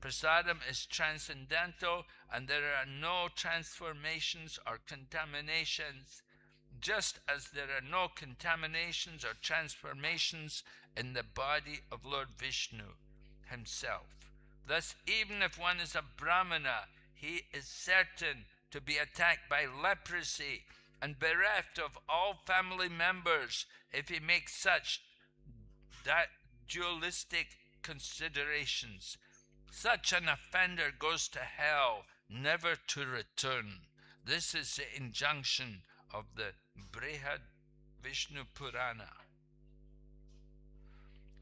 Prasadam is transcendental and there are no transformations or contaminations, just as there are no contaminations or transformations in the body of Lord Vishnu himself. Thus, even if one is a Brahmana, he is certain to be attacked by leprosy and bereft of all family members if he makes such dualistic considerations. Such an offender goes to hell, never to return. This is the injunction of the Brihad Vishnu Purana.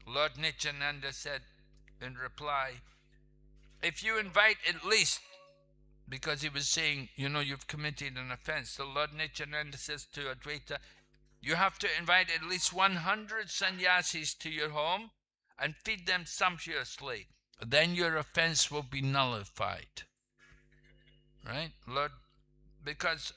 Lord Nityananda said in reply, if you invite at least, because he was saying, you've committed an offense. So Lord Nityananda says to Advaita, you have to invite at least 100 sannyasis to your home and feed them sumptuously. Then your offense will be nullified. Right? Because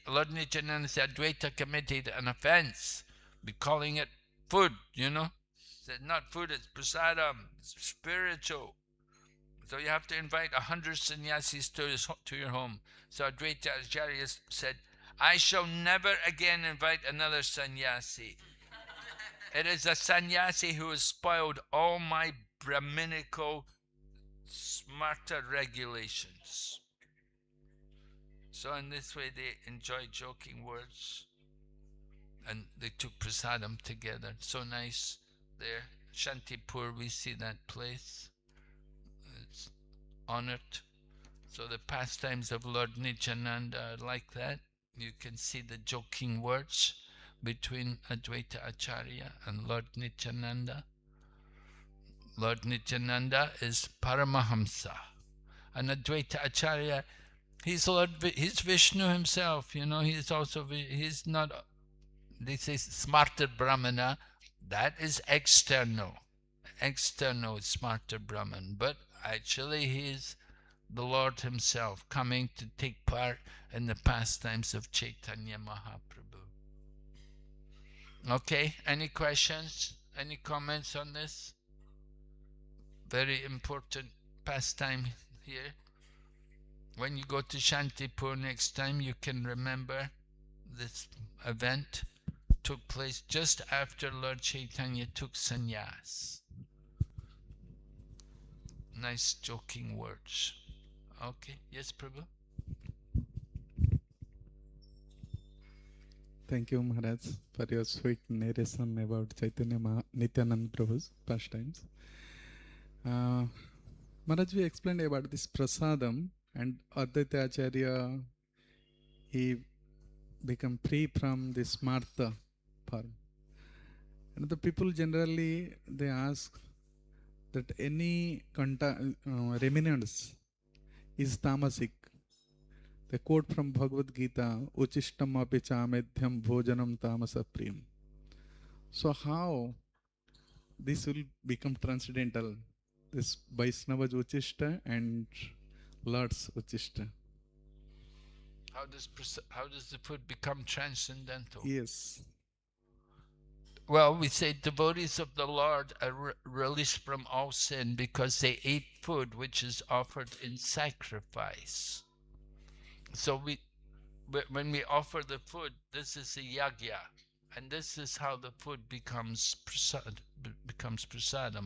Lord Nityananda said Advaita committed an offense by calling it food, Said not food, it's prasadam, it's spiritual. So you have to invite 100 sannyasis to your home. So Advaita Acharya said, I shall never again invite another sannyasi. It is a sannyasi who has spoiled all my Brahminical smarta regulations. So in this way they enjoyed joking words and they took prasadam together. So nice there. Shantipur, we see that place. It's honored. So the pastimes of Lord Nityananda are like that. You can see the joking words between Advaita Acharya and Lord Nityananda. Lord Nityananda is Paramahamsa. And Advaita Acharya, he's Vishnu himself, he's not, they say smarter Brahmana, that is external smarter Brahman, but actually he is the Lord himself coming to take part in the pastimes of Chaitanya Mahaprabhu. Okay, any questions? Any comments on this? Very important pastime here. When you go to Shantipur next time, you can remember this event took place just after Lord Chaitanya took sannyas. Nice joking words. Okay, yes, Prabhu? Thank you, Maharaj, for your sweet narration about Chaitanya Nityananda Prabhu's pastimes. Maharaj, we explained about this prasadam, and Advaita Acharya, he become free from this smarta form. And the people generally, they ask that any remnants is tamasic. The quote from Bhagavad Gita, Uchishtam api chamedhyam bhojanam tamasa priyam. So how this will become transcendental? This Vaishnava's Uchishta and Lord's Uchishta. How does the food become transcendental? Yes. Well, we say devotees of the Lord are released from all sin because they ate food which is offered in sacrifice. So when we offer the food, this is a yagya, and this is how the food becomes prasadam.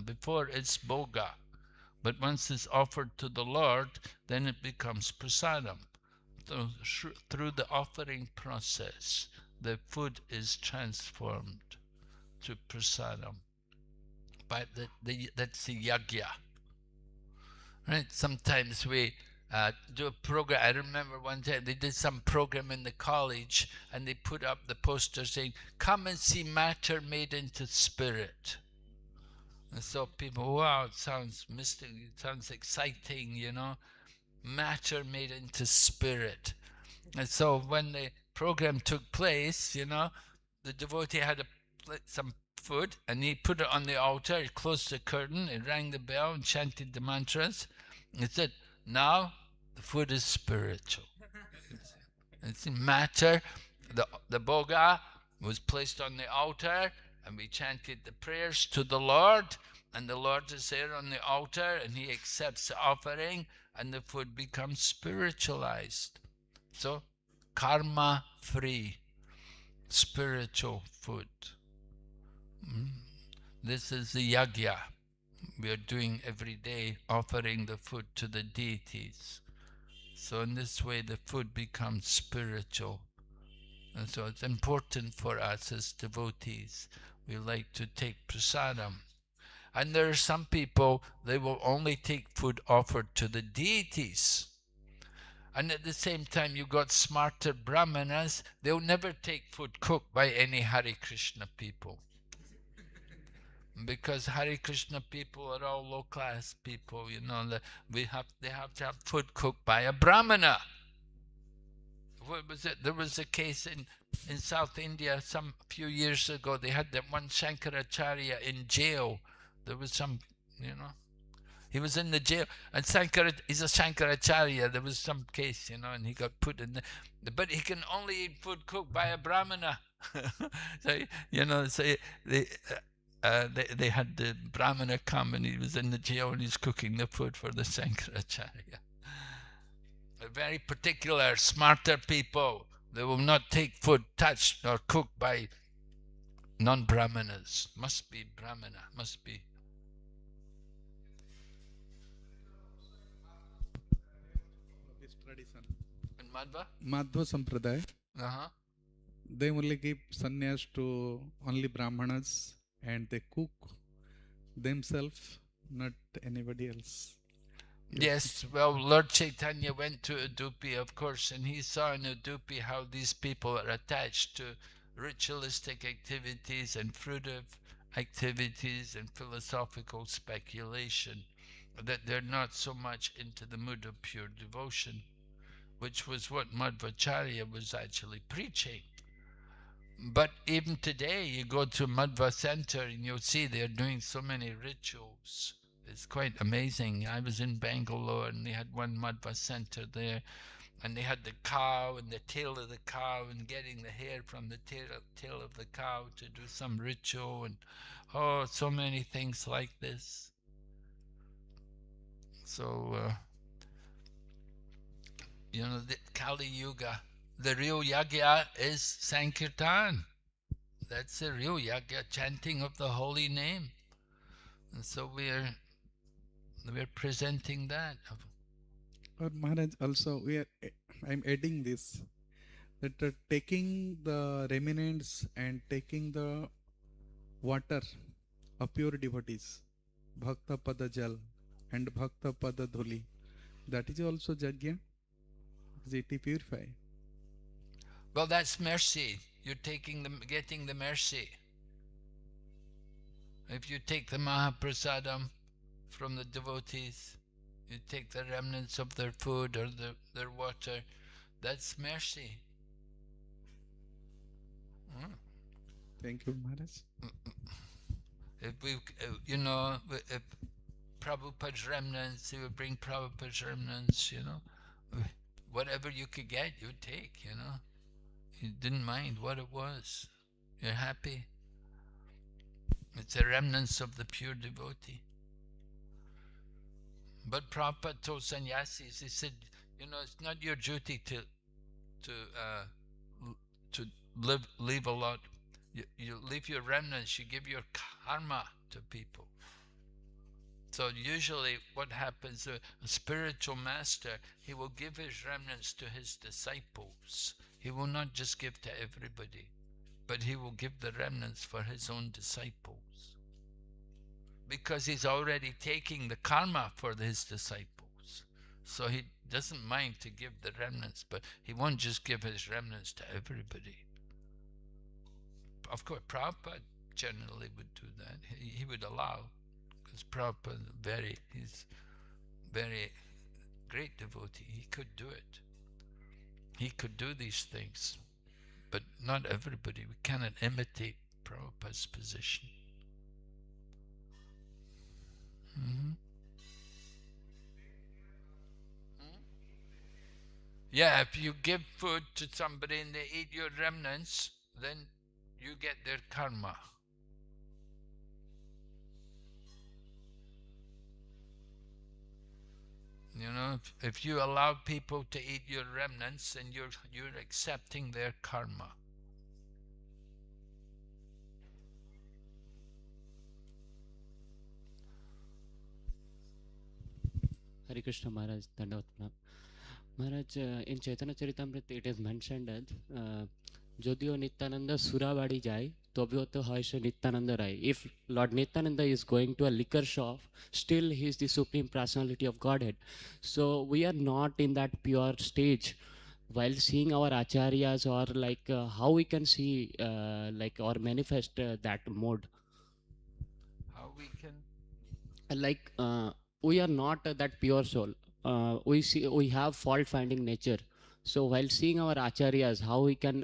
Before it's boga, but once it's offered to the Lord, then it becomes prasadam. So through the offering process, the food is transformed to prasadam. But that's the yagya. Right? Sometimes we do a program. I remember one time they did some program in the college and they put up the poster saying, "Come and see matter made into spirit." And so people, wow, it sounds mystic, it sounds exciting, you know, matter made into spirit. And so when the program took place, you know, the devotee had some food and he put it on the altar, he closed the curtain, he rang the bell and chanted the mantras. He said, now the food is spiritual. It's matter. The boga was placed on the altar and we chanted the prayers to the Lord, and the Lord is there on the altar and he accepts the offering and the food becomes spiritualized. So karma free spiritual food. This is the yagya we are doing every day, offering the food to the deities. So in this way the food becomes spiritual. And so it's important for us as devotees. We like to take prasadam. And there are some people, they will only take food offered to the deities. And at the same time, you've got smarter brahmanas, they'll never take food cooked by any Hare Krishna people. Because Hare Krishna people are all low-class people, you know, they have to have food cooked by a brahmana. What was it? There was a case in South India some few years ago. They had that one Shankaracharya in jail. There was some, you know, he was in the jail, and he's a Shankaracharya. There was some case, you know, and he got put in but he can only eat food cooked by a brahmana. So, you know, so they had the brahmana come, and he was in the jail, and he's cooking the food for the Shankaracharya. Very particular, smarter people. They will not take food touched nor cooked by non-brahmanas. Must be brahmana, must be. This tradition. In Madhva? Madhva Sampradaya. They only give sannyas to only brahmanas and they cook themselves, not anybody else. Yes, well, Lord Chaitanya went to Udupi, of course, and he saw in Udupi how these people are attached to ritualistic activities and fruitive activities and philosophical speculation, that they're not so much into the mood of pure devotion, which was what Madhvacharya was actually preaching. But even today, you go to Madhva Center and you'll see they're doing so many rituals. It's quite amazing. I was in Bangalore and they had one Madhva Center there, and they had the cow and the tail of the cow and getting the hair from the tail of the cow to do some ritual, and oh, so many things like this. So, you know, the Kali Yuga, the real yagya is Sankirtan. That's the real yagya, chanting of the holy name. And so we're presenting that. Or Maharaj, also I'm adding this, that taking the remnants and taking the water of pure devotees, Bhakta Pada Jal and Bhakta Pada Dhuli, that is also Jagya. It purify. Well, that's mercy. You're getting the mercy. If you take the Mahaprasadam from the devotees, you take the remnants of their food or their water, that's mercy. Thank you, Maharaj. If we, you know, if Prabhupada's remnants, they would bring Prabhupada's remnants, you know. Whatever you could get, you would take, you know. You didn't mind what it was. You're happy. It's a remnants of the pure devotee. But Prabhupada told sannyasis, he said, it's not your duty to to leave a lot. You leave your remnants, you give your karma to people. So usually what happens, a spiritual master, he will give his remnants to his disciples. He will not just give to everybody, but he will give the remnants for his own disciples. Because he's already taking the karma for his disciples. So he doesn't mind to give the remnants, but he won't just give his remnants to everybody. Of course, Prabhupada generally would do that. He would allow, because Prabhupada he's very great devotee. He could do it. He could do these things, but not everybody. We cannot imitate Prabhupada's position. Yeah, if you give food to somebody and they eat your remnants, then you get their karma. If you allow people to eat your remnants, then you're accepting their karma. Hare Krishna Maharaj, Dandavat Pranam. Maharaj, in Chaitanya Charitamrita it is mentioned that যদিও নিত্যানন্দ সুরাবাড়ি যায় তবেও তো হয় সে নিত্যানন্দ রায়. If Lord Nityananda is going to a liquor shop, still he is the supreme personality of Godhead. So we are not in that pure stage while seeing our acharyas, or like how we can see like or manifest that mode. How we can? Like we are not that pure soul. We have fault finding nature. So while seeing our acharyas, how we can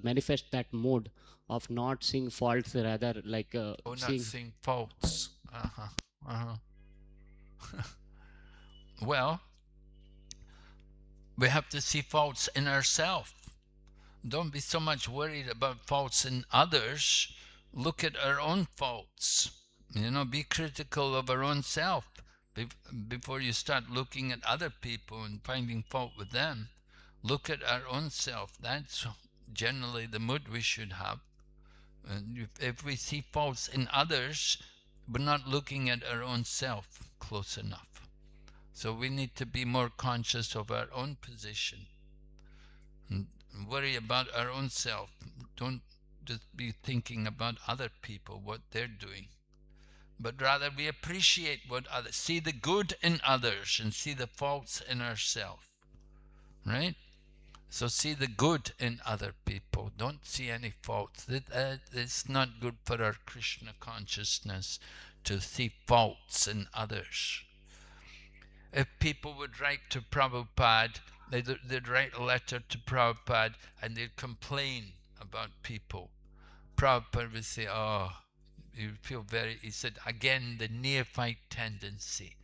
manifest that mode of not seeing faults, rather like not seeing faults. Well, we have to see faults in ourselves. Don't be so much worried about faults in others. Look at our own faults. Be critical of our own self before you start looking at other people and finding fault with them. Look at our own self. That's generally the mood we should have. And if we see faults in others, we're not looking at our own self close enough. So we need to be more conscious of our own position and worry about our own self. Don't just be thinking about other people, what they're doing, but rather we appreciate what others, see the good in others and see the faults in ourselves, right? So see the good in other people, don't see any faults. It's not good for our Krishna consciousness to see faults in others. If people would write to Prabhupada, they'd write a letter to Prabhupada and they'd complain about people. Prabhupada would say, oh, you feel he said, again, the neophyte tendency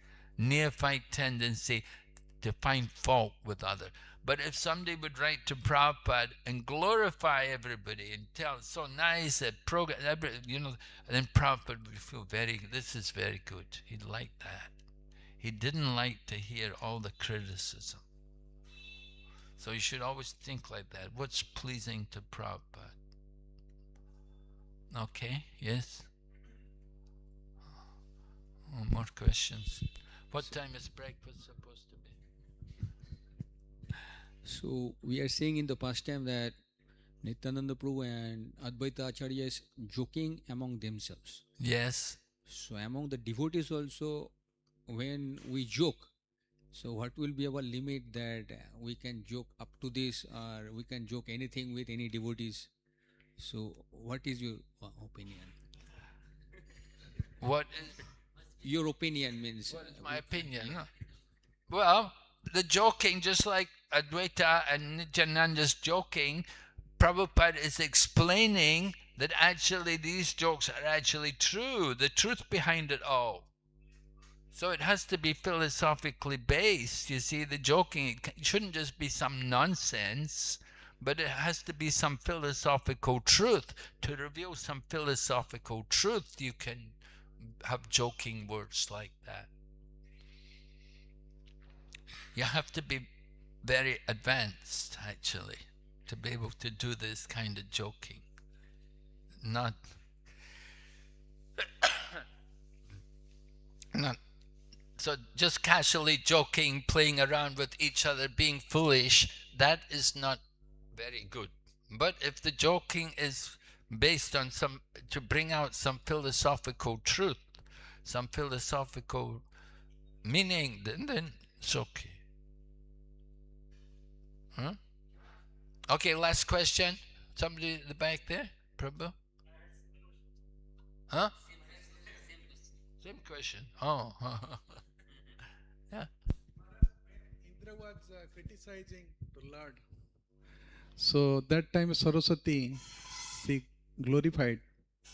to find fault with others. But if somebody would write to Prabhupada and glorify everybody and tell it's so nice that then Prabhupada would feel this is very good. He'd like that. He didn't like to hear all the criticism. So you should always think like that. What's pleasing to Prabhupada? Okay, yes? Oh, more questions. What time is breakfast supposed to be? So we are seeing in the pastime that Nityananda Prabhu and Advaita Acharya is joking among themselves. Yes. So among the devotees also, when we joke, so what will be our limit that we can joke up to this, or we can joke anything with any devotees? So what is your opinion? What is your opinion? Means what is my opinion? Well, the joking, just like Advaita and Nityananda's joking, Prabhupada is explaining that actually these jokes are actually true, the truth behind it all. So it has to be philosophically based. You see, the joking, it shouldn't just be some nonsense, but it has to be some philosophical truth. To reveal some philosophical truth, you can have joking words like that. You have to be very advanced, actually, to be able to do this kind of joking. Not so just casually joking, playing around with each other, being foolish, that is not very good. But if the joking is based on to bring out some philosophical truth, some philosophical meaning, then it's okay. Huh? Okay, last question. Somebody at the back there? Prabhu? Huh? Same question. Oh. Yeah. Indra was criticizing the Lord. So that time Saraswati, she glorified.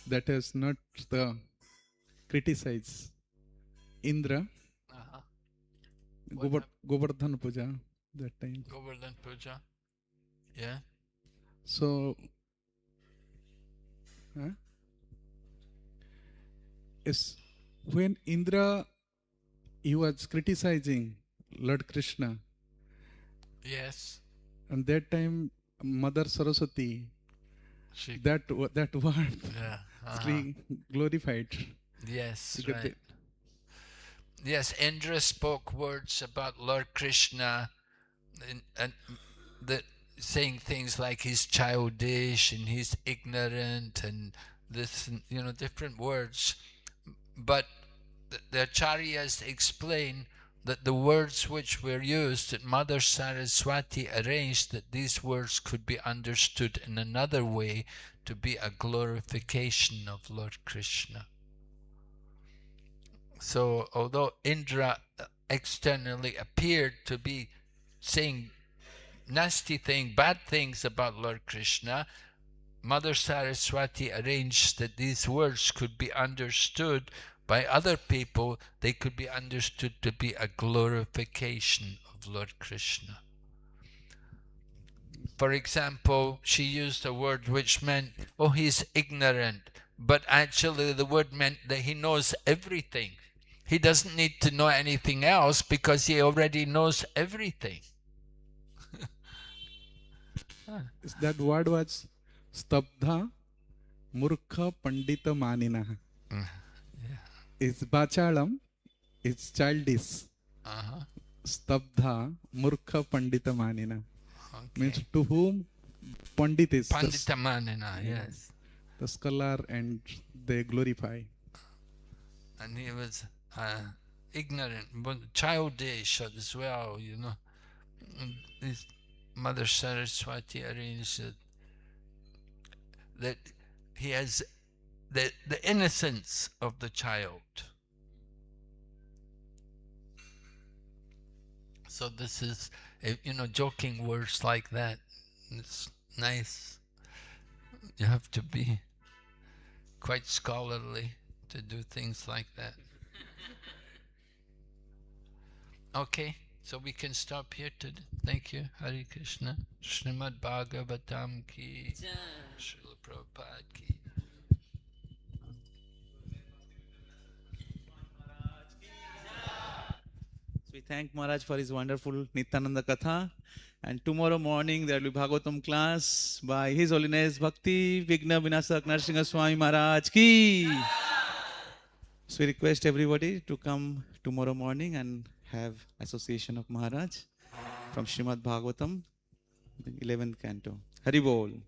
That is not the criticize. Indra, Uh-huh. What Govardhan Puja, that time. Govardhan Puja. Yeah. So, yes, when Indra, he was criticizing Lord Krishna, Yes. and that time Mother Saraswati, She. that word Yeah. she glorified. Yes. Because Right. Yes. Indra spoke words about Lord Krishna, and that saying things like he's childish and he's ignorant and this, different words. But the acharyas explain that the words which were used, that Mother Saraswati arranged that these words could be understood in another way, to be a glorification of Lord Krishna. So although Indra externally appeared to be saying nasty things, bad things about Lord Krishna, Mother Saraswati arranged that these words could be understood by other people. They could be understood to be a glorification of Lord Krishna. For example, she used a word which meant, oh, he's ignorant. But actually the word meant that he knows everything. He doesn't need to know anything else because he already knows everything. That word was Stabdha Murkha Pandita Manina. It's Bachalam, it's childish. Stabdha Murkha Pandita Manina. Okay. Means to whom Pandit is. Pandita Manina, yes. The scholar, and they glorify. And he was ignorant, but childish as well, And his Mother Saraswati arranged that he has the innocence of the child. So this is, joking words like that. It's nice. You have to be quite scholarly to do things like that. Okay, so we can stop here today. Thank you. Hare Krishna. Srimad Bhagavatam ki. Srila Prabhupada ki. So we thank Maharaj for his wonderful Nityananda Katha. And tomorrow morning there will be Bhagavatam class by His Holiness Bhakti Vigna Vinasak Narsingha Swami Maharaj ki. So we request everybody to come tomorrow morning and have association of Maharaj from Srimad Bhagavatam, the 11th canto. Hari Bol.